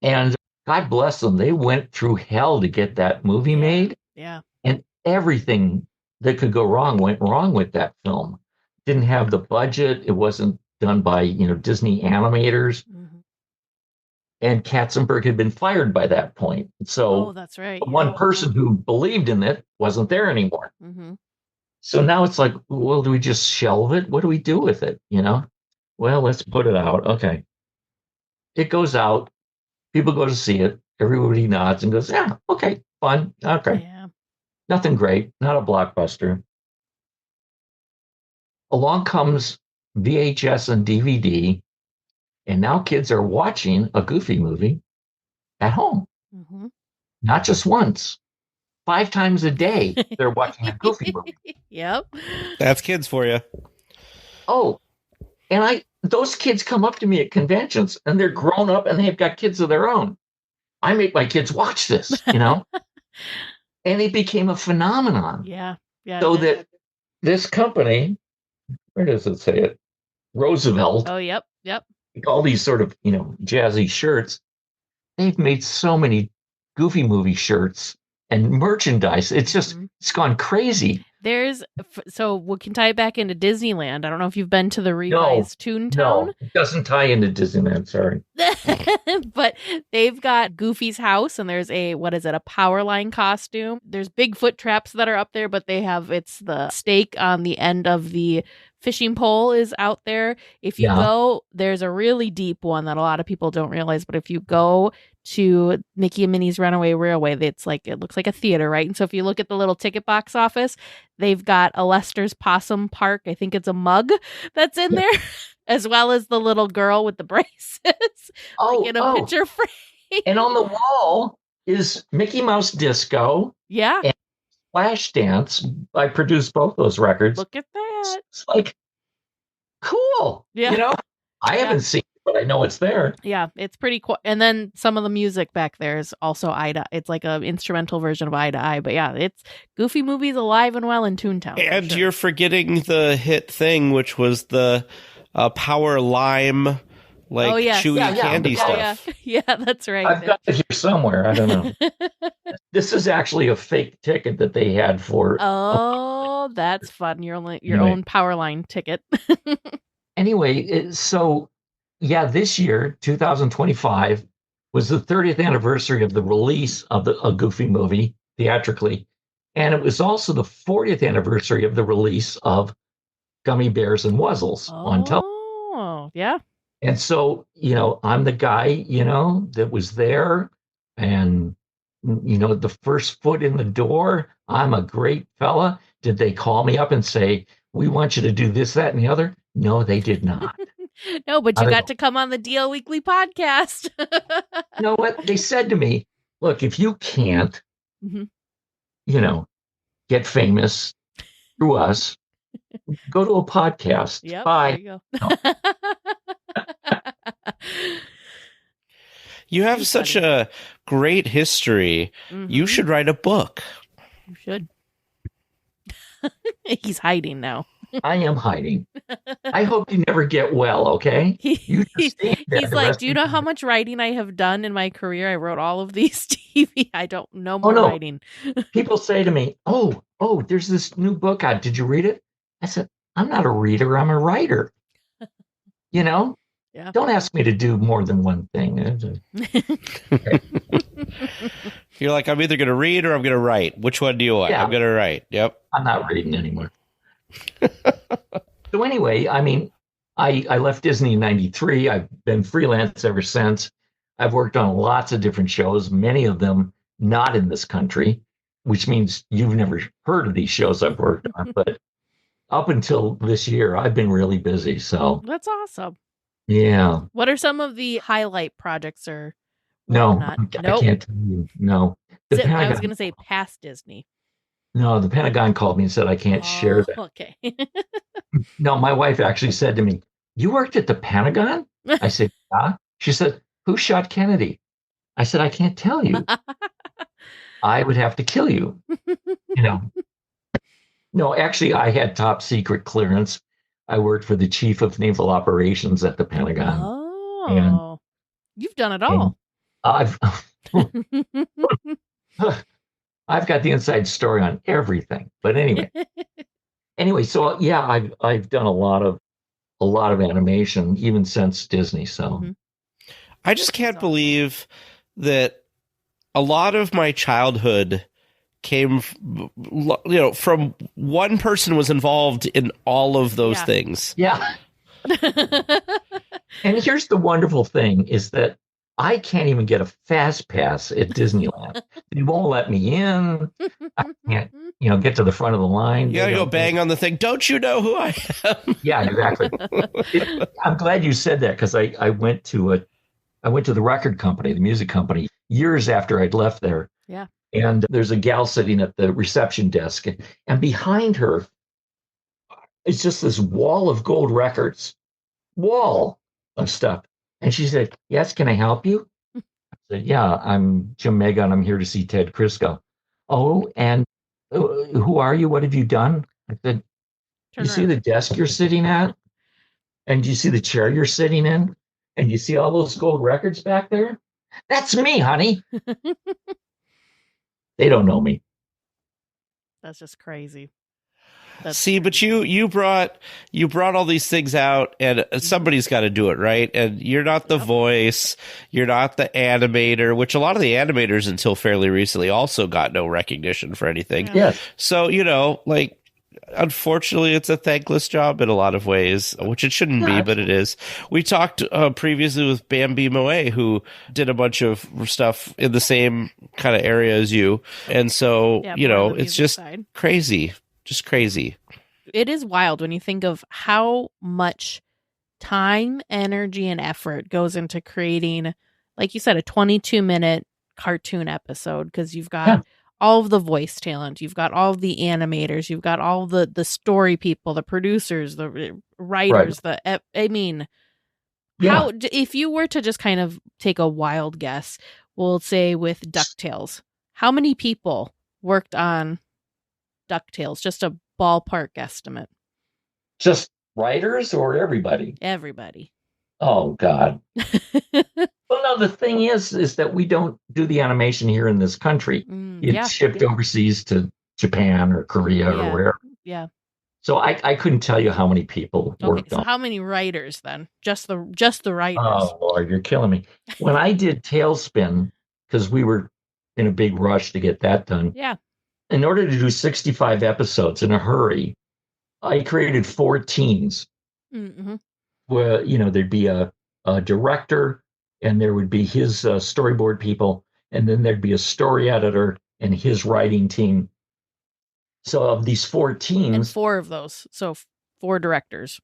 And God bless them. They went through hell to get that movie made. Yeah. And everything that could go wrong went wrong with that film. Didn't have the budget. It wasn't done by, Disney animators. And Katzenberg had been fired by that point. So that's right. the one person who believed in it wasn't there anymore. So now it's like, well, do we just shelve it? What do we do with it? Well, let's put it out. Okay. It goes out. People go to see it. Everybody nods and goes, yeah, okay, fun. Okay. Yeah. Nothing great. Not a blockbuster. Along comes VHS and DVD. And now kids are watching a Goofy movie at home. Not just once, 5 times a day they're watching a Goofy movie. Yep. That's kids for you. Oh, and those kids come up to me at conventions and they're grown up and they've got kids of their own. I make my kids watch this, and it became a phenomenon. Yeah. Yeah. So that this company, where does it say it? Roosevelt. Oh, yep. Yep. All these sort of, jazzy shirts. They've made so many Goofy movie shirts and merchandise. It's just, it's gone crazy. So we can tie it back into Disneyland. I don't know if you've been to the revised Toontown. No, it doesn't tie into Disneyland, sorry. But they've got Goofy's house, and there's a power line costume. There's Bigfoot traps that are up there, but it's the stake on the end of the fishing pole is out there. If you go, there's a really deep one that a lot of people don't realize, but if you go to Mickey and Minnie's Runaway Railway, it looks like a theater, right? And so if you look at the little ticket box office, they've got a Lester's Possum Park. I think it's a mug that's in there, as well as the little girl with the braces, in a picture frame. And on the wall is Mickey Mouse Disco. Yeah. And Flashdance. I produced both those records. Look at that. It's like, cool. Yeah. I haven't seen it, but I know it's there. Yeah, it's pretty cool. And then some of the music back there is also It's like an instrumental version of Eye to Eye. But yeah, it's Goofy movies alive and well in Toontown. And you're forgetting the hit thing, which was the Power Lime, chewy candy stuff. Yeah, that's right. I've got it here somewhere. I don't know. This is actually a fake ticket that they had for. Oh, that's fun. Your own Power Line ticket. Anyway, so this year, 2025, was the 30th anniversary of the release of a Goofy movie theatrically. And it was also the 40th anniversary of the release of Gummy Bears and Wuzzles on television. Oh, yeah. And so, I'm the guy, that was there. And, the first foot in the door, I'm a great fella. Did they call me up and say, we want you to do this, that, and the other? No, they did not. No, but you got to come on the DL Weekly podcast. You know what? They said to me, look, if you can't, get famous through us, go to a podcast. Yep, bye. There you go. You have such a great history. You should write a book. You should. He's hiding now. I am hiding. I hope you never get well, okay? He's like, do you know how much writing I have done in my career? I wrote all of these TV. I don't know more writing. People say to me, oh, there's this new book out. Did you read it? I said, I'm not a reader. I'm a writer. Yeah. Don't ask me to do more than one thing. You're like, I'm either going to read or I'm going to write. Which one do you want? Yeah. I'm going to write. Yep. I'm not reading anymore. So anyway, I left Disney in 93. I've been freelance ever since. I've worked on lots of different shows, many of them not in this country, which means you've never heard of these shows I've worked on. But up until this year, I've been really busy. So that's awesome. Yeah. What are some of the highlight projects or no, not? I can't tell you. No. I was going to say past Disney. No, the Pentagon called me and said I can't share that. Okay. No, my wife actually said to me, you worked at the Pentagon? I said, yeah. She said, who shot Kennedy? I said, I can't tell you. I would have to kill you. No, actually, I had top secret clearance. I worked for the chief of naval operations at the Pentagon. Oh, and you've done it all. I've got the inside story on everything. But anyway, so yeah, I've done a lot of animation even since Disney. So I just can't believe that a lot of my childhood came, from one person was involved in all of those things. Yeah. And here's the wonderful thing is that I can't even get a fast pass at Disneyland. They won't let me in. I can't, get to the front of the line. You gotta go bang on the thing. Don't you know who I am? Yeah, exactly. I'm glad you said that because I went to the record company, the music company, years after I'd left there. Yeah. And there's a gal sitting at the reception desk, and behind her is just this wall of gold records, wall of stuff. And she said, "Yes, can I help you?" I said, "Yeah, I'm Jym Magon. I'm here to see Ted Crisco." "Oh, and who are you? What have you done?" I said, "You see the desk you're sitting at? And you see the chair you're sitting in? And you see all those gold records back there? That's me, honey." They don't know me. That's just crazy. See, but you brought all these things out, and somebody's got to do it, right? And you're not the voice, you're not the animator, which a lot of the animators until fairly recently also got no recognition for anything. Yes. So, like, unfortunately, it's a thankless job in a lot of ways, which it shouldn't be, but it is. We talked previously with Bambi Moe, who did a bunch of stuff in the same kind of area as you. And so, it's just crazy. Just crazy. It is wild when you think of how much time, energy, and effort goes into creating, like you said, a 22-minute cartoon episode, because you've got all of the voice talent, you've got all of the animators, you've got all the story people, the producers, the writers, how, if you were to just kind of take a wild guess, we'll say with DuckTales, how many people worked on DuckTales? Just a ballpark estimate. Just writers or everybody? Everybody. Oh, God. Well, no, the thing is that we don't do the animation here in this country. It's shipped overseas to Japan or Korea or wherever. Yeah. So I couldn't tell you how many people worked on. How many writers then? Just the writers. Oh, Lord, you're killing me. When I did Tailspin, because we were in a big rush to get that done. Yeah. In order to do 65 episodes in a hurry, I created 4 teams. Mm-hmm. Where, there'd be a director, and there would be his storyboard people, and then there'd be a story editor and his writing team. So of these 4 teams... And 4 of those. So 4 directors.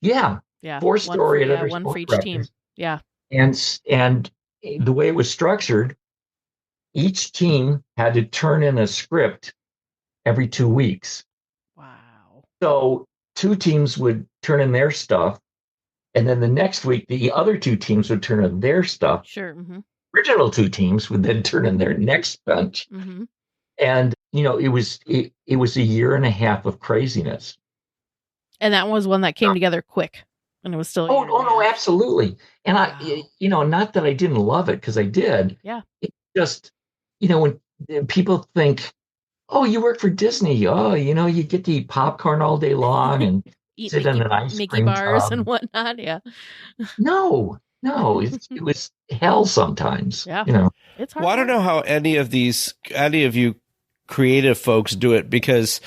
Yeah. Yeah. 4 story editors. One for each team. Yeah. And the way it was structured, each team had to turn in a script every 2 weeks. Wow. So 2 teams would turn in their stuff, and then the next week, the other 2 teams would turn in their stuff. Sure. Mm-hmm. Original 2 teams would then turn in their next bunch. Mm-hmm. And, it was a year and a half of craziness. And that was one that came together quick. And it was still... Oh, no, absolutely. And not that I didn't love it, because I did. Yeah. It just... when people think, "Oh, you work for Disney. Oh, you get to eat popcorn all day long and sit in an ice Mickey cream bars tub." and whatnot. Yeah. No, it was hell sometimes. Yeah. It's hard. Well, I don't know how any of you creative folks do it, because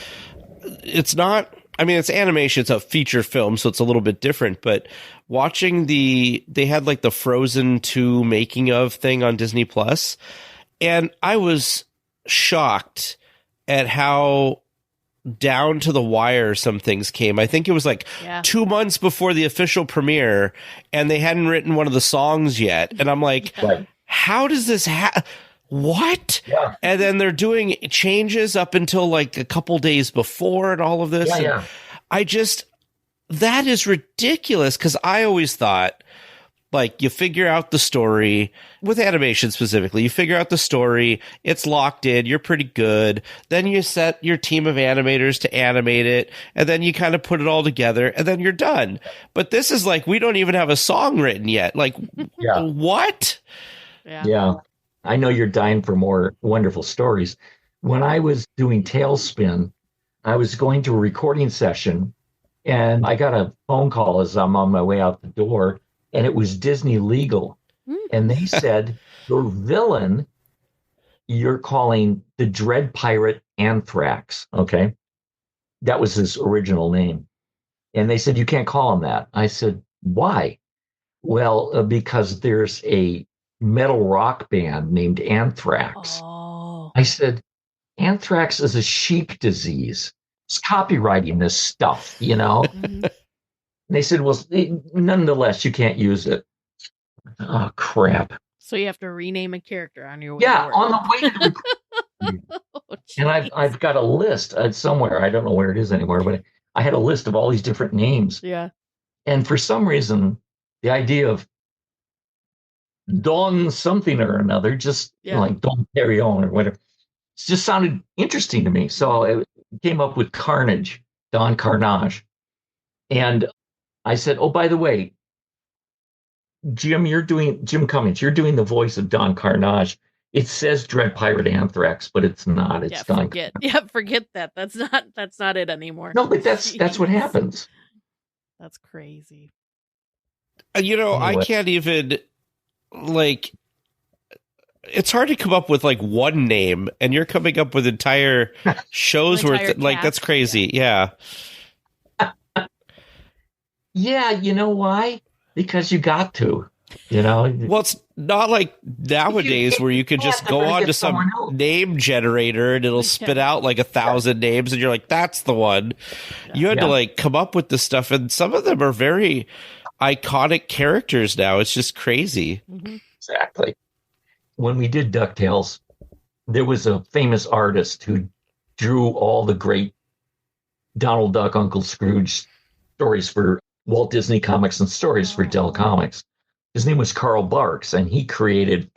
it's not. I mean, it's animation. It's a feature film, so it's a little bit different. But watching they had like the Frozen 2 making of thing on Disney Plus. And I was shocked at how down to the wire some things came. I think it was like 2 months before the official premiere, and they hadn't written one of the songs yet. And I'm like, how does this what? Yeah. And then they're doing changes up until like a couple days before and all of this. Yeah. That is ridiculous, because I always thought, like, you figure out the story with animation specifically. You figure out the story. It's locked in. You're pretty good. Then you set your team of animators to animate it. And then you kind of put it all together, and then you're done. But this is like, we don't even have a song written yet. Like, what? Yeah. I know you're dying for more wonderful stories. When I was doing Tailspin, I was going to a recording session, and I got a phone call as I'm on my way out the door. And it was Disney Legal. And they said, "Your villain, you're calling the Dread Pirate Anthrax." Okay. That was his original name. And they said, "You can't call him that." I said, "Why?" "Well, because there's a metal rock band named Anthrax." Oh. I said, "Anthrax is a sheep disease. It's copywriting this stuff, Mm-hmm. And they said, "Well, nonetheless, you can't use it." Oh, crap. So you have to rename a character on your way. Yeah, on the way to And I've got a list somewhere. I don't know where it is anymore, but I had a list of all these different names. Yeah. And for some reason, the idea of Don something or another, just like Don Perignon or whatever, it just sounded interesting to me. So it came up with Carnage, Don Carnage. And I said, oh, by the way, Jim Cummings, you're doing the voice of Don Carnage. It says Dread Pirate Anthrax, but it's not. It's Don. Forget that. That's not it anymore. No, but that's what happens. That's crazy. Anyway. I can't even, like, it's hard to come up with like one name, and you're coming up with entire shows worth. Like, that's crazy. Yeah. Yeah, you know why? Because you got to. Well, it's not like nowadays where you could just go on to some name generator and it'll spit out like 1,000 names, and you're like, that's the one. You had to like come up with this stuff, and some of them are very iconic characters now. It's just crazy. Exactly. When we did DuckTales, there was a famous artist who drew all the great Donald Duck, Uncle Scrooge stories for Walt Disney Comics and stories for Dell Comics. His name was Carl Barks, and he created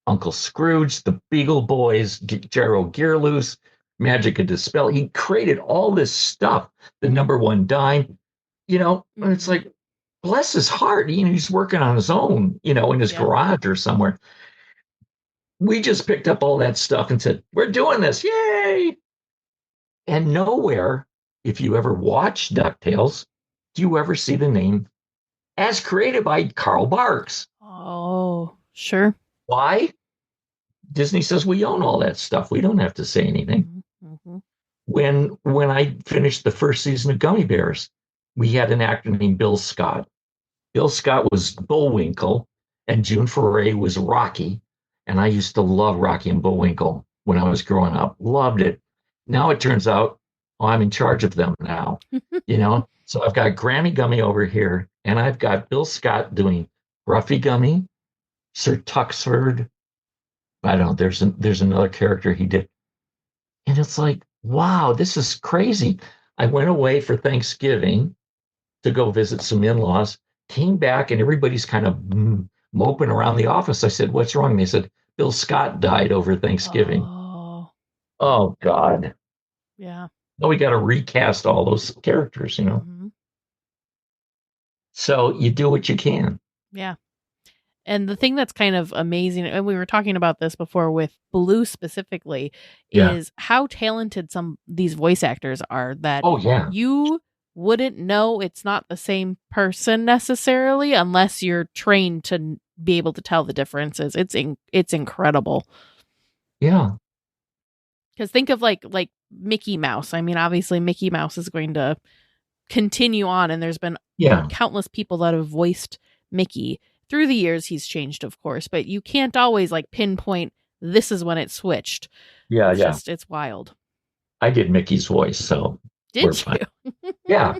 Uncle Scrooge, the Beagle Boys, Gerald Gearloose, Magic and Dispel. He created all this stuff, the number one dime, and it's like, bless his heart. He's working on his own, in his garage or somewhere. We just picked up all that stuff and said, we're doing this. Yay. And nowhere, if you ever watch DuckTales, do you ever see the name as created by Carl Barks? Oh, sure. Why? Disney says we own all that stuff. We don't have to say anything. Mm-hmm. When I finished the first season of Gummy Bears, we had an actor named Bill Scott. Bill Scott was Bullwinkle, and June Foray was Rocky. And I used to love Rocky and Bullwinkle when I was growing up. Loved it. Now it turns out, I'm in charge of them now. So I've got Grammy Gummy over here, and I've got Bill Scott doing Ruffy Gummy, Sir Tuxford. I don't know. There's another character he did. And it's like, wow, this is crazy. I went away for Thanksgiving to go visit some in-laws, came back, and everybody's kind of moping around the office. I said, what's wrong? And they said, Bill Scott died over Thanksgiving. Oh God. Yeah. No, we got to recast all those characters, Mm-hmm. So you do what you can. Yeah. And the thing that's kind of amazing, and we were talking about this before with Blue specifically, is how talented these voice actors are that you wouldn't know it's not the same person necessarily unless you're trained to be able to tell the differences. It's incredible. Yeah. Because think of like Mickey Mouse. I mean, obviously Mickey Mouse is going to continue on, and there's been countless people that have voiced Mickey through the years. He's changed, of course, but you can't always like pinpoint this is when it switched. It's wild. I did Mickey's voice, so did you? Yeah,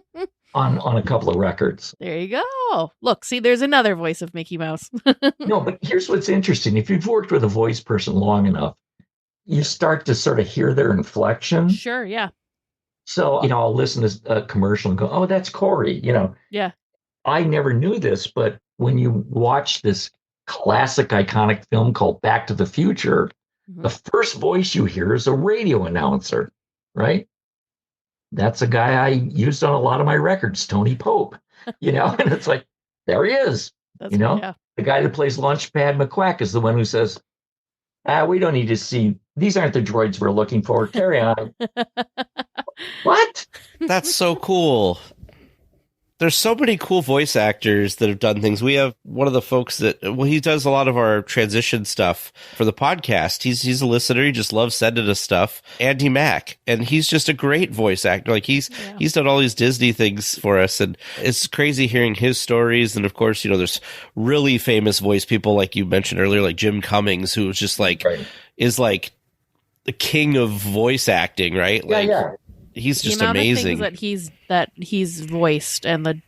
on a couple of records. There you go. Look, see, there's another voice of Mickey Mouse. No, but here's what's interesting. If you've worked with a voice person long enough, you start to sort of hear their inflection. Sure, yeah. So, I'll listen to a commercial and go, oh, that's Corey, Yeah. I never knew this, but when you watch this classic, iconic film called Back to the Future, the first voice you hear is a radio announcer, right? That's a guy I used on a lot of my records, Tony Pope, and it's like, there he is, The guy that plays Launchpad McQuack is the one who says, we don't need to see, these aren't the droids we're looking for, carry on. What? That's so cool. There's so many cool voice actors that have done things. We have one of the folks that, he does a lot of our transition stuff for the podcast. He's a listener. He just loves sending us stuff. Andy Mack. And he's just a great voice actor. Like he's done all these Disney things for us. And it's crazy hearing his stories. And of course, there's really famous voice people like you mentioned earlier, like Jim Cummings, who was just like, is like the king of voice acting, right? Like, he's just amazing. Of things that he's voiced and the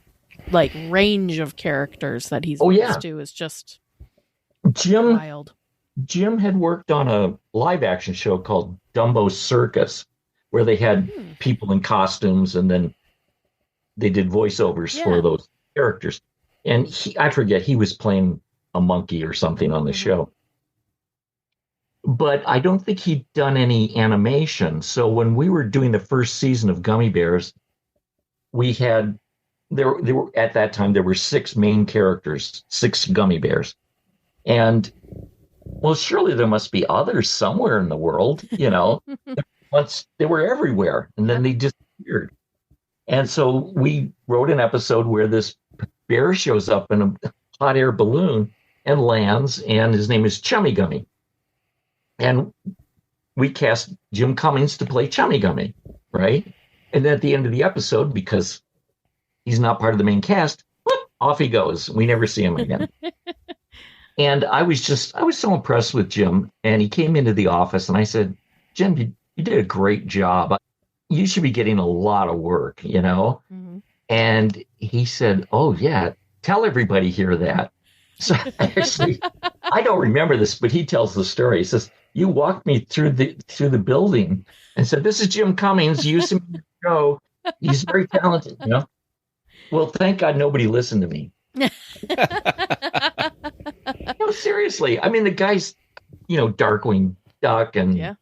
range of characters that he's voiced to is just wild. Jim had worked on a live action show called Dumbo Circus, where they had people in costumes and then they did voiceovers for those characters. And I forget, he was playing a monkey or something on the show. But I don't think he'd done any animation. So when we were doing the first season of Gummy Bears, we had there were at that time there were 6 main characters, 6 gummy bears. And well, surely there must be others somewhere in the world, Once they were everywhere and then they disappeared. And so we wrote an episode where this bear shows up in a hot air balloon and lands, and his name is Chummy Gummy. And we cast Jim Cummings to play Chummy Gummy, right? And then at the end of the episode, because he's not part of the main cast, whoop, off he goes. We never see him again. And I was so impressed with Jim. And he came into the office and I said, Jim, you did a great job. You should be getting a lot of work, And he said, oh, yeah, tell everybody here that. So actually, I don't remember this, but he tells the story. He says, you walked me through the building and said, this is Jim Cummings. Use him in the show. He's very talented, Well, thank God nobody listened to me. No, seriously. I mean, the guy's, Darkwing Duck, and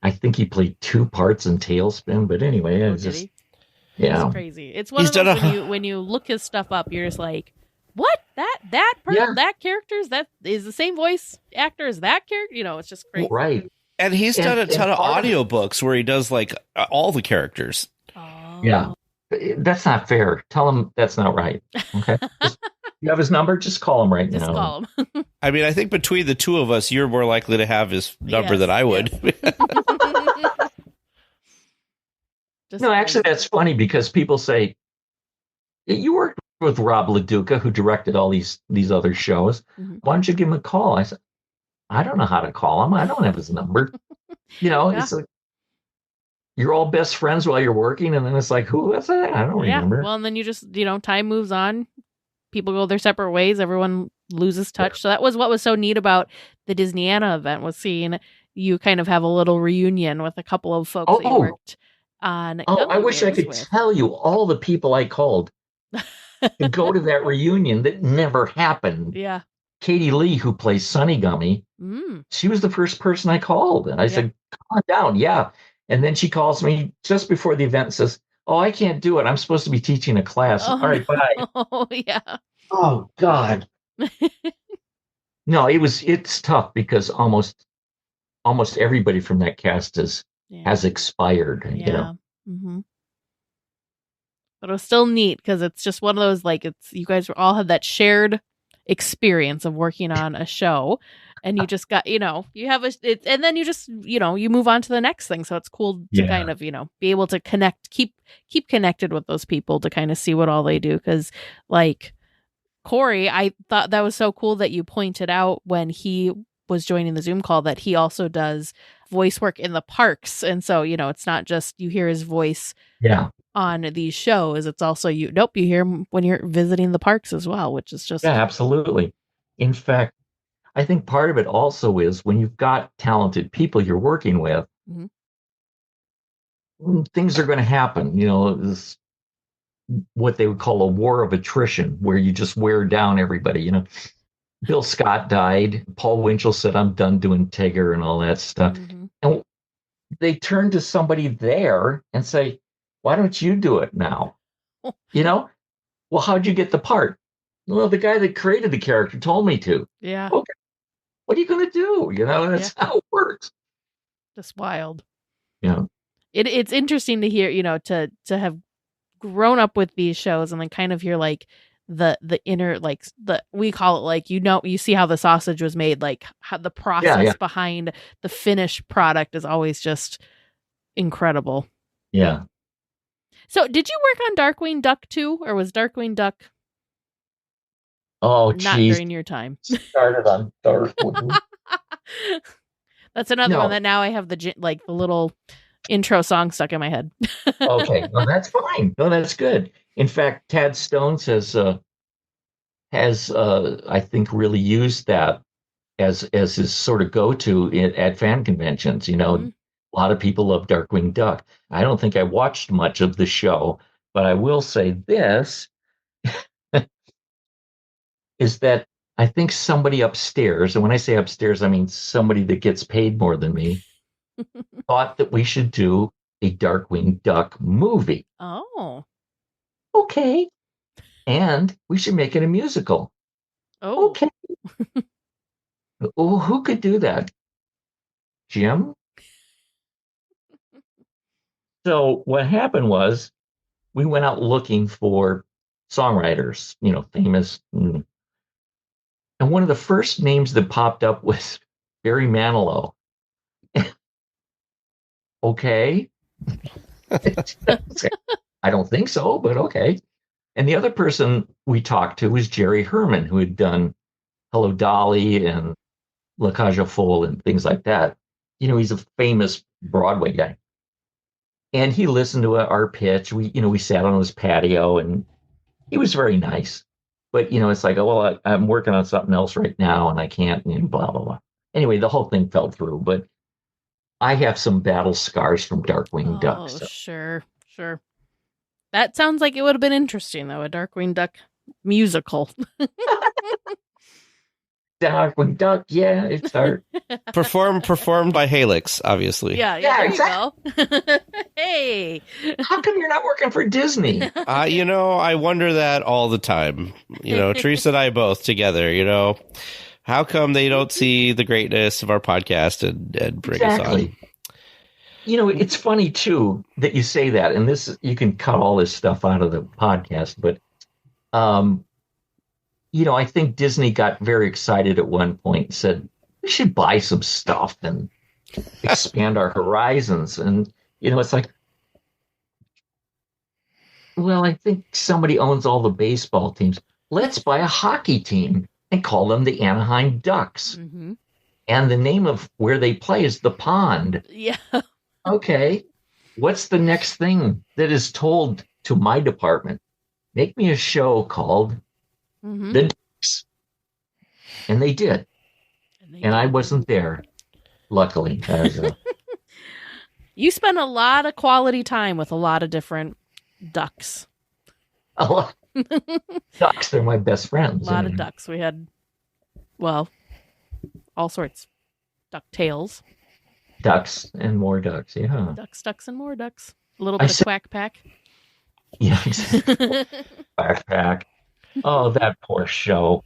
I think he played 2 parts in Tailspin. But anyway, it was just, it's crazy. It's one of those when you look his stuff up, you're just like, what? That character that is the same voice actor as that character? It's just crazy. Right. And he's done a ton of audiobooks where he does like all the characters. Oh. Yeah. That's not fair. Tell him that's not right. Okay. You have his number? Just call him right now. Just call him. I mean, I think between the two of us, you're more likely to have his number than I would. No, actually, that's funny because people say, you worked with Rob LaDuca, who directed all these other shows. Why don't you give him a call? I said, I don't know how to call him. I don't have his number. It's like, you're all best friends while you're working. And then it's like, who was that? I don't remember. Well, and then you just, time moves on. People go their separate ways. Everyone loses touch. So that was what was so neat about the Disneyana event, was seeing you kind of have a little reunion with a couple of folks that you worked on. I wish I could tell you all the people I called to go to that reunion that never happened. Yeah. Katie Lee, who plays Sunny Gummy, she was the first person I called. And I said, come on down. Yeah. And then she calls me just before the event and says, oh, I can't do it. I'm supposed to be teaching a class. All right, bye. Oh, yeah. Oh, God. No, it's tough because almost everybody from that cast has expired. Yeah. But it was still neat because it's just one of those, like, you guys all had that shared experience of working on a show, and you just got, you have and then you just, you move on to the next thing. So it's cool to kind of, be able to connect, keep connected with those people to kind of see what all they do. Cause like Corey, I thought that was so cool that you pointed out when he was joining the Zoom call that he also does voice work in the parks. And so, it's not just you hear his voice on these shows. It's also you hear him when you're visiting the parks as well, which is just. Yeah, absolutely. In fact, I think part of it also is when you've got talented people you're working with, things are going to happen. This, what they would call a war of attrition, where you just wear down everybody. Bill Scott died. Paul Winchell said, I'm done doing Tigger and all that stuff. And they turn to somebody there and say, why don't you do it now? Well, how'd you get the part? Well, the guy that created the character told me to. Yeah. Okay. What are you going to do? That's how it works. Just wild. Yeah. It's interesting to hear, to have grown up with these shows and then kind of hear like the inner, like we call it like, you see how the sausage was made, like how the process behind the finished product is always just incredible. Yeah. So did you work on Darkwing Duck too? Or was Darkwing Duck not during your time? Started on Darkwing. That's another one that now I have the little intro song stuck in my head. Okay, no, that's fine. No, that's good. In fact, Tad Stones has I think really used that as his sort of go-to at fan conventions. You know, a lot of people love Darkwing Duck. I don't think I watched much of the show, but I will say this is that I think somebody upstairs, and when I say upstairs, I mean somebody that gets paid more than me, thought that we should do a Darkwing Duck movie. Oh. Okay. And we should make it a musical. Oh. Okay. Oh, who could do that? Jim? So what happened was we went out looking for songwriters, you know, famous. And one of the first names that popped up was Barry Manilow. Okay. I don't think so, but okay. And the other person we talked to was Jerry Herman, who had done Hello Dolly and La Cage aux Folles and things like that. You know, he's a famous Broadway guy. And he listened to our pitch. We sat on his patio, and he was very nice. But, you know, it's like, oh, well, I'm working on something else right now, and I can't, and blah, blah, blah. Anyway, the whole thing fell through. But I have some battle scars from Darkwing Duck. So. Sure. That sounds like it would have been interesting, though, a Darkwing Duck musical. Darkwing Duck, yeah, it's hard. Performed by Halix, obviously. Yeah, exactly. There you go. Hey. How come you're not working for Disney? You know, I wonder that all the time. You know, Teresa and I both together, you know. How come they don't see the greatness of our podcast and bring us on? You know, it's funny, too, that you say that. And this, you can cut all this stuff out of the podcast. But, you know, I think Disney got very excited at one point and said, we should buy some stuff and expand our horizons. And, you know, it's like, well, I think somebody owns all the baseball teams. Let's buy a hockey team and call them the Anaheim Ducks. Mm-hmm. And the name of where they play is the Pond. Yeah. Okay. What's the next thing that is told to my department? Make me a show called The Ducks. And they did. And I wasn't there, luckily. You spent a lot of quality time with a lot of different ducks. A lot. Ducks, they're my best friends. A lot of ducks. We had, well, all sorts. Ducktails. Ducks and more ducks, yeah. Ducks, and more ducks. A little bit of Quack Pack. Yeah, exactly. Quack Pack. Oh, that poor show.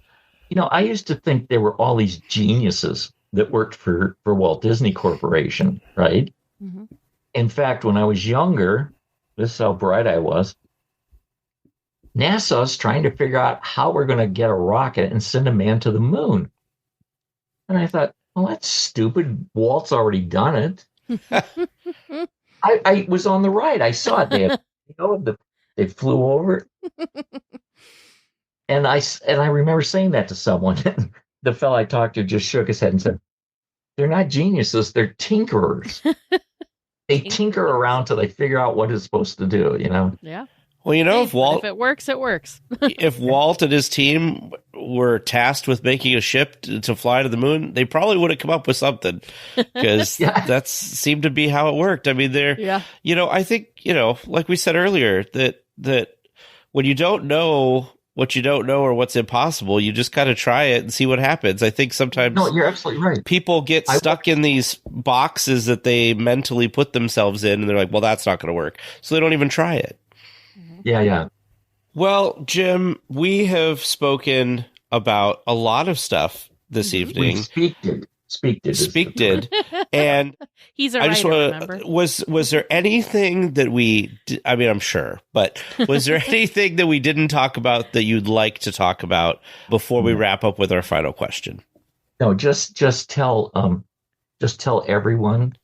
You know, I used to think there were all these geniuses that worked for Walt Disney Corporation, right? Mm-hmm. In fact, when I was younger, this is how bright I was, NASA's trying to figure out how we're going to get a rocket and send a man to the moon. And I thought, well, that's stupid. Walt's already done it. I was on the right. I saw it. They flew over. And I remember saying that to someone. The fellow I talked to just shook his head and said, they're not geniuses. They're tinkerers. They tinker around till they figure out what it's supposed to do, you know? Yeah. Well, you know, if it works, it works. If Walt and his team were tasked with making a ship to fly to the moon, they probably would have come up with something, because that seemed to be how it worked. I mean, you know, I think, you know, like we said earlier, that when you don't know what you don't know or what's impossible, you just kind of try it and see what happens. I think sometimes you're absolutely right. People get stuck in these boxes that they mentally put themselves in, and they're like, well, that's not going to work. So they don't even try it. Yeah. Well, Jim, we have spoken about a lot of stuff this evening. Speak did. And he's a writer, was there anything that we I mean, I'm sure, but was there anything that we didn't talk about that you'd like to talk about before we wrap up with our final question? No, just tell everyone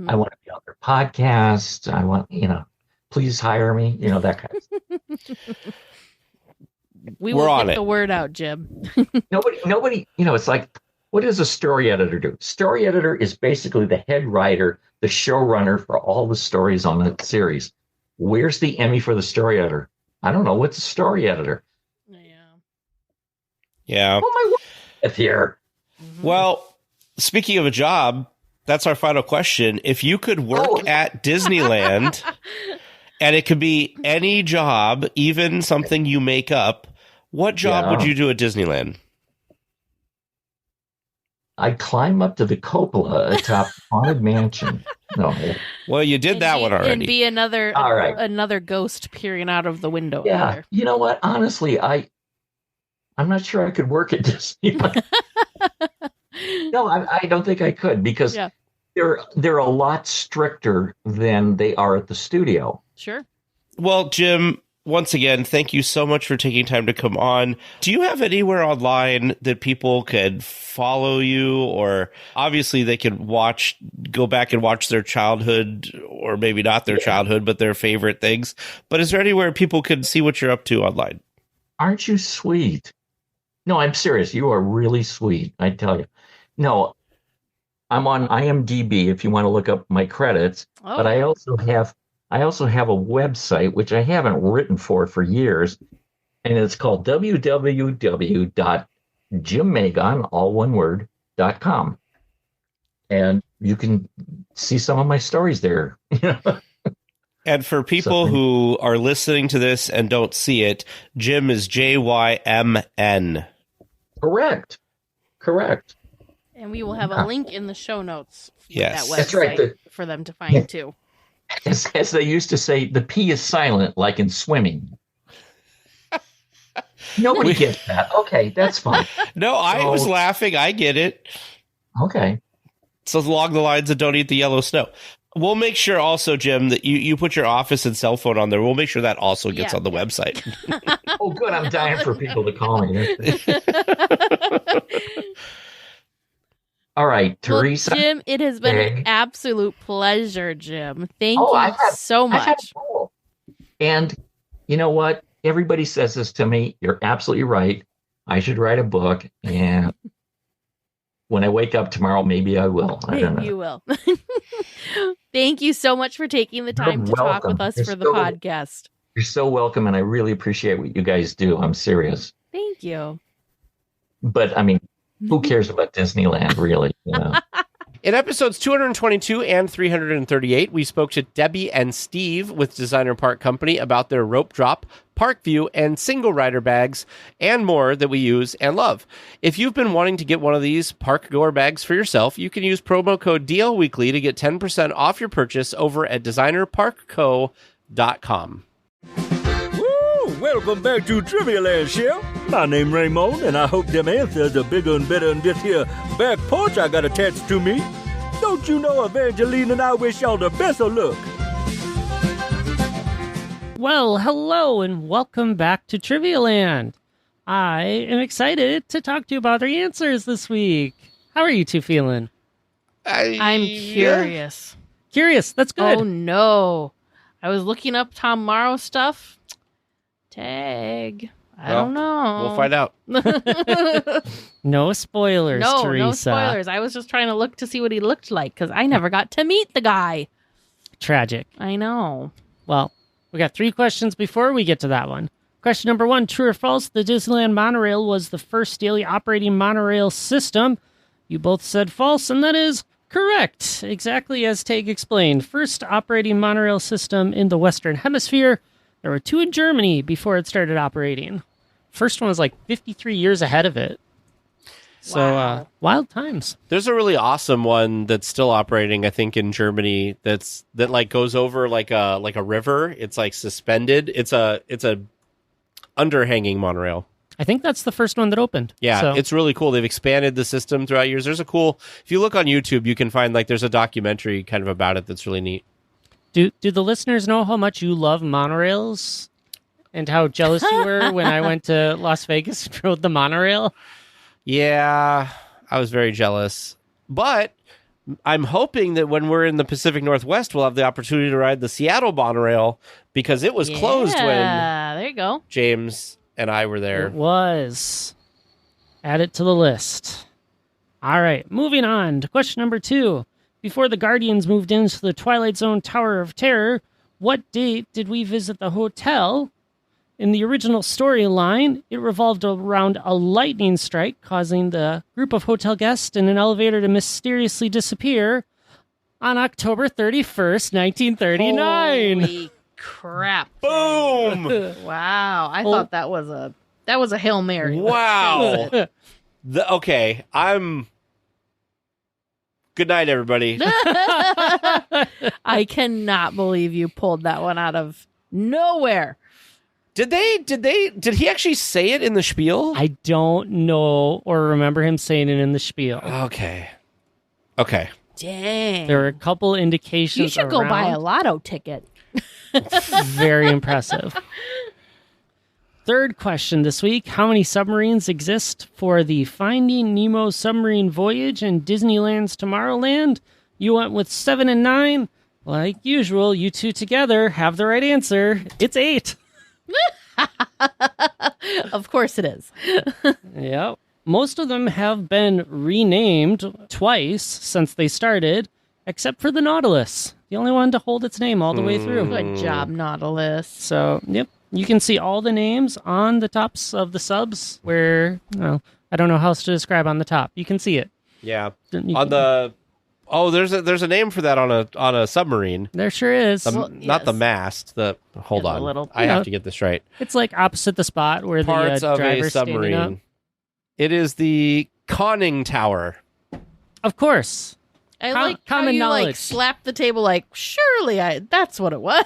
I want to be on their podcast. I want, you know, please hire me, you know, that kind of stuff. We will get the word out, Jim. Nobody, you know, it's like, what does a story editor do? Story editor is basically the head writer, the showrunner for all the stories on the series. Where's the Emmy for the story editor? I don't know. What's a story editor? Yeah. Oh, my word. Here. Well, speaking of a job, that's our final question. If you could work at Disneyland, and it could be any job, even something you make up, what job would you do at Disneyland? I'd climb up to the cupola atop Haunted Mansion. No. Well, you did that one already. And be another ghost peering out of the window. Yeah. There. You know what? Honestly, I'm not sure I could work at Disneyland. No, I don't think I could because they're a lot stricter than they are at the studio. Sure. Well, Jim, once again, thank you so much for taking time to come on. Do you have anywhere online that people could follow you, or obviously they could go back and watch their childhood, or maybe not their childhood, but their favorite things? But is there anywhere people could see what you're up to online? Aren't you sweet? No, I'm serious. You are really sweet, I tell you. No, I'm on IMDb if you want to look up my credits, but I also have a website, which I haven't written for years, and it's called www.jymmagon, all one word, .com. And you can see some of my stories there. And for people who are listening to this and don't see it, Jim is Jymn. Correct. And we will have a link in the show notes for that website that's right. For them to find too. As they used to say, the P is silent, like in swimming. Nobody gets that. Okay, that's fine. No, I was laughing. I get it. Okay. So along the lines of don't eat the yellow snow. We'll make sure also, Jim, that you put your office and cell phone on there. We'll make sure that also gets on the website. Oh, good. I'm dying for people to call me. All right, Teresa. Well, Jim, it has been an absolute pleasure, Jim. Thank you so much. And you know what? Everybody says this to me. You're absolutely right. I should write a book. And when I wake up tomorrow, maybe I will. I don't know. You will. Thank you so much for taking the time to talk with us for the podcast. You're so welcome, and I really appreciate what you guys do. I'm serious. Thank you. But, I mean, who cares about Disneyland, really? You know? In episodes 222 and 338, we spoke to Debbie and Steve with Designer Park Company about their rope drop, park view, and single rider bags, and more that we use and love. If you've been wanting to get one of these park goer bags for yourself, you can use promo code DLWeekly to get 10% off your purchase over at designerparkco.com. Welcome back to Trivia Land, Chef. My name Raymond, and I hope them answers are bigger and better than this here back porch I got attached to me. Don't you know Evangeline and I wish y'all the best of luck. Well, hello and welcome back to Trivia Land. I am excited to talk to you about our answers this week. How are you two feeling? I'm curious. Curious, that's good. Oh, no. I was looking up Tom Morrow stuff. Tag. I don't know. We'll find out. No spoilers, Teresa. No spoilers. I was just trying to look to see what he looked like because I never got to meet the guy. Tragic. I know. Well, we got 3 questions before we get to that one. Question number 1, true or false? The Disneyland monorail was the first daily operating monorail system. You both said false, and that is correct. Exactly as Tag explained. First operating monorail system in the Western Hemisphere. There were 2 in Germany before it started operating. First one was like 53 years ahead of it. So, wild times. There's a really awesome one that's still operating, I think, in Germany. That like goes over like a river. It's like suspended. It's a underhanging monorail. I think that's the first one that opened. Yeah, so. It's really cool. They've expanded the system throughout years. There's if you look on YouTube, you can find there's a documentary kind of about it that's really neat. Do the listeners know how much you love monorails and how jealous you were when I went to Las Vegas and rode the monorail? Yeah, I was very jealous. But I'm hoping that when we're in the Pacific Northwest, we'll have the opportunity to ride the Seattle monorail because it was closed when there you go. James and I were there. It was. Add it to the list. All right, moving on to question number 2. Before the Guardians moved into the Twilight Zone Tower of Terror, what date did we visit the hotel In the original storyline, it revolved around a lightning strike, causing the group of hotel guests in an elevator to mysteriously disappear on October 31st, 1939. Holy crap. Boom! Wow. I thought that was a Hail Mary. Wow. Okay, good night, everybody. I cannot believe you pulled that one out of nowhere. Did he actually say it in the spiel? I don't know or remember him saying it in the spiel. Okay. Dang. There were a couple indications. You should go buy a lotto ticket. Very impressive. Third question this week. How many submarines exist for the Finding Nemo submarine voyage in Disneyland's Tomorrowland? You went with 7 and 9. Like usual, you two together have the right answer. It's 8. Of course it is. Yep. Most of them have been renamed twice since they started, except for the Nautilus. The only one to hold its name all the way through. Good job, Nautilus. So, yep. You can see all the names on the tops of the subs where, well, I don't know how else to describe on the top. You can see it. Yeah. There's a name for that on a submarine. There sure is. Not the mast. Hold on. I have to get this right. It's like opposite the spot where Parts the of driver's a submarine. standing up. It is the conning tower. Of course. I like how common you knowledge. slapped the table surely that's what it was.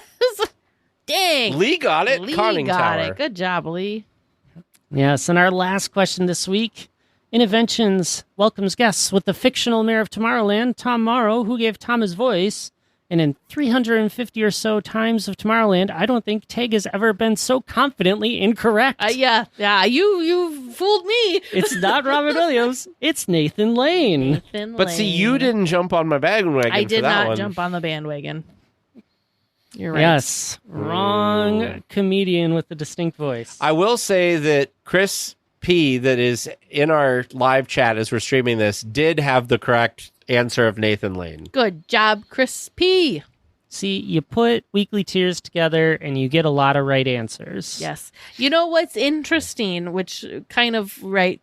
Dang. Lee got it. Lee conning got tower. it. Good job, Lee. Yes, and our last question this week. Innoventions welcomes guests with the fictional mayor of Tomorrowland, Tom Morrow, who gave Tom his voice. And in 350 or so times of Tomorrowland, I don't think Tag has ever been so confidently incorrect. Yeah, you fooled me. It's not Robin Williams. It's Nathan Lane. But see, you didn't jump on my bandwagon. I did for that not one. jump on the bandwagon. You're right. Yes, wrong comedian with a distinct voice. I will say that Chris P, that is in our live chat as we're streaming this, did have the correct answer of Nathan Lane. Good job, Chris P. See, you put weekly tiers together and you get a lot of right answers. Yes. You know what's interesting, which kind of I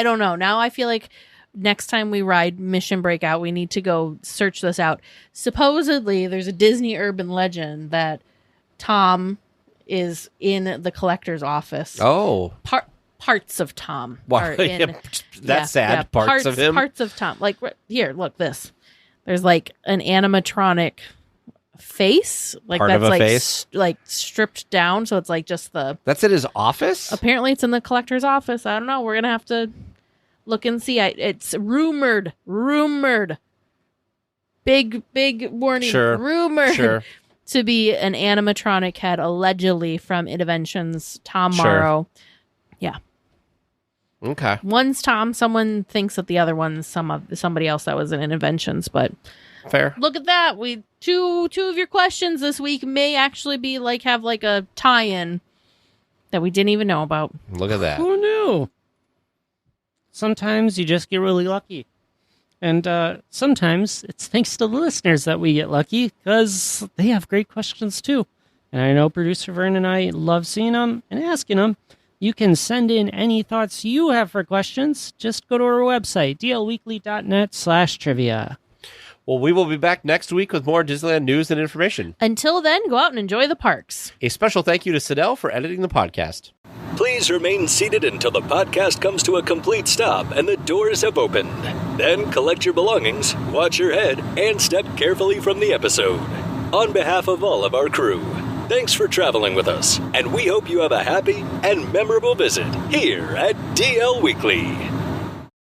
don't know. Now I feel like next time we ride Mission Breakout, we need to go search this out. Supposedly, there's a Disney urban legend that Tom is in the collector's office. Oh. Parts of Tom. Wow. That's sad. Yeah, parts of him. Parts of Tom. Like, here, look, this. There's like an animatronic face. Like Part that's of a like face? like stripped down. So it's like just the. That's at his office? Apparently it's in the collector's office. I don't know. We're going to have to look and see. It's rumored. Big warning. Sure. Rumored to be an animatronic head, allegedly from Innoventions, Tom Morrow. Yeah. Okay. One's Tom. Someone thinks that the other one's somebody else that was in Innoventions, but fair. Look at that. We two of your questions this week may actually be have a tie-in that we didn't even know about. Look at that. Who knew? Sometimes you just get really lucky. And sometimes it's thanks to the listeners that we get lucky because they have great questions too. And I know producer Vern and I love seeing them and asking them. You can send in any thoughts you have for questions. Just go to our website, dlweekly.net/trivia. Well, we will be back next week with more Disneyland news and information. Until then, go out and enjoy the parks. A special thank you to Sidell for editing the podcast. Please remain seated until the podcast comes to a complete stop and the doors have opened. Then collect your belongings, watch your head, and step carefully from the episode. On behalf of all of our crew, thanks for traveling with us, and we hope you have a happy and memorable visit here at DL Weekly.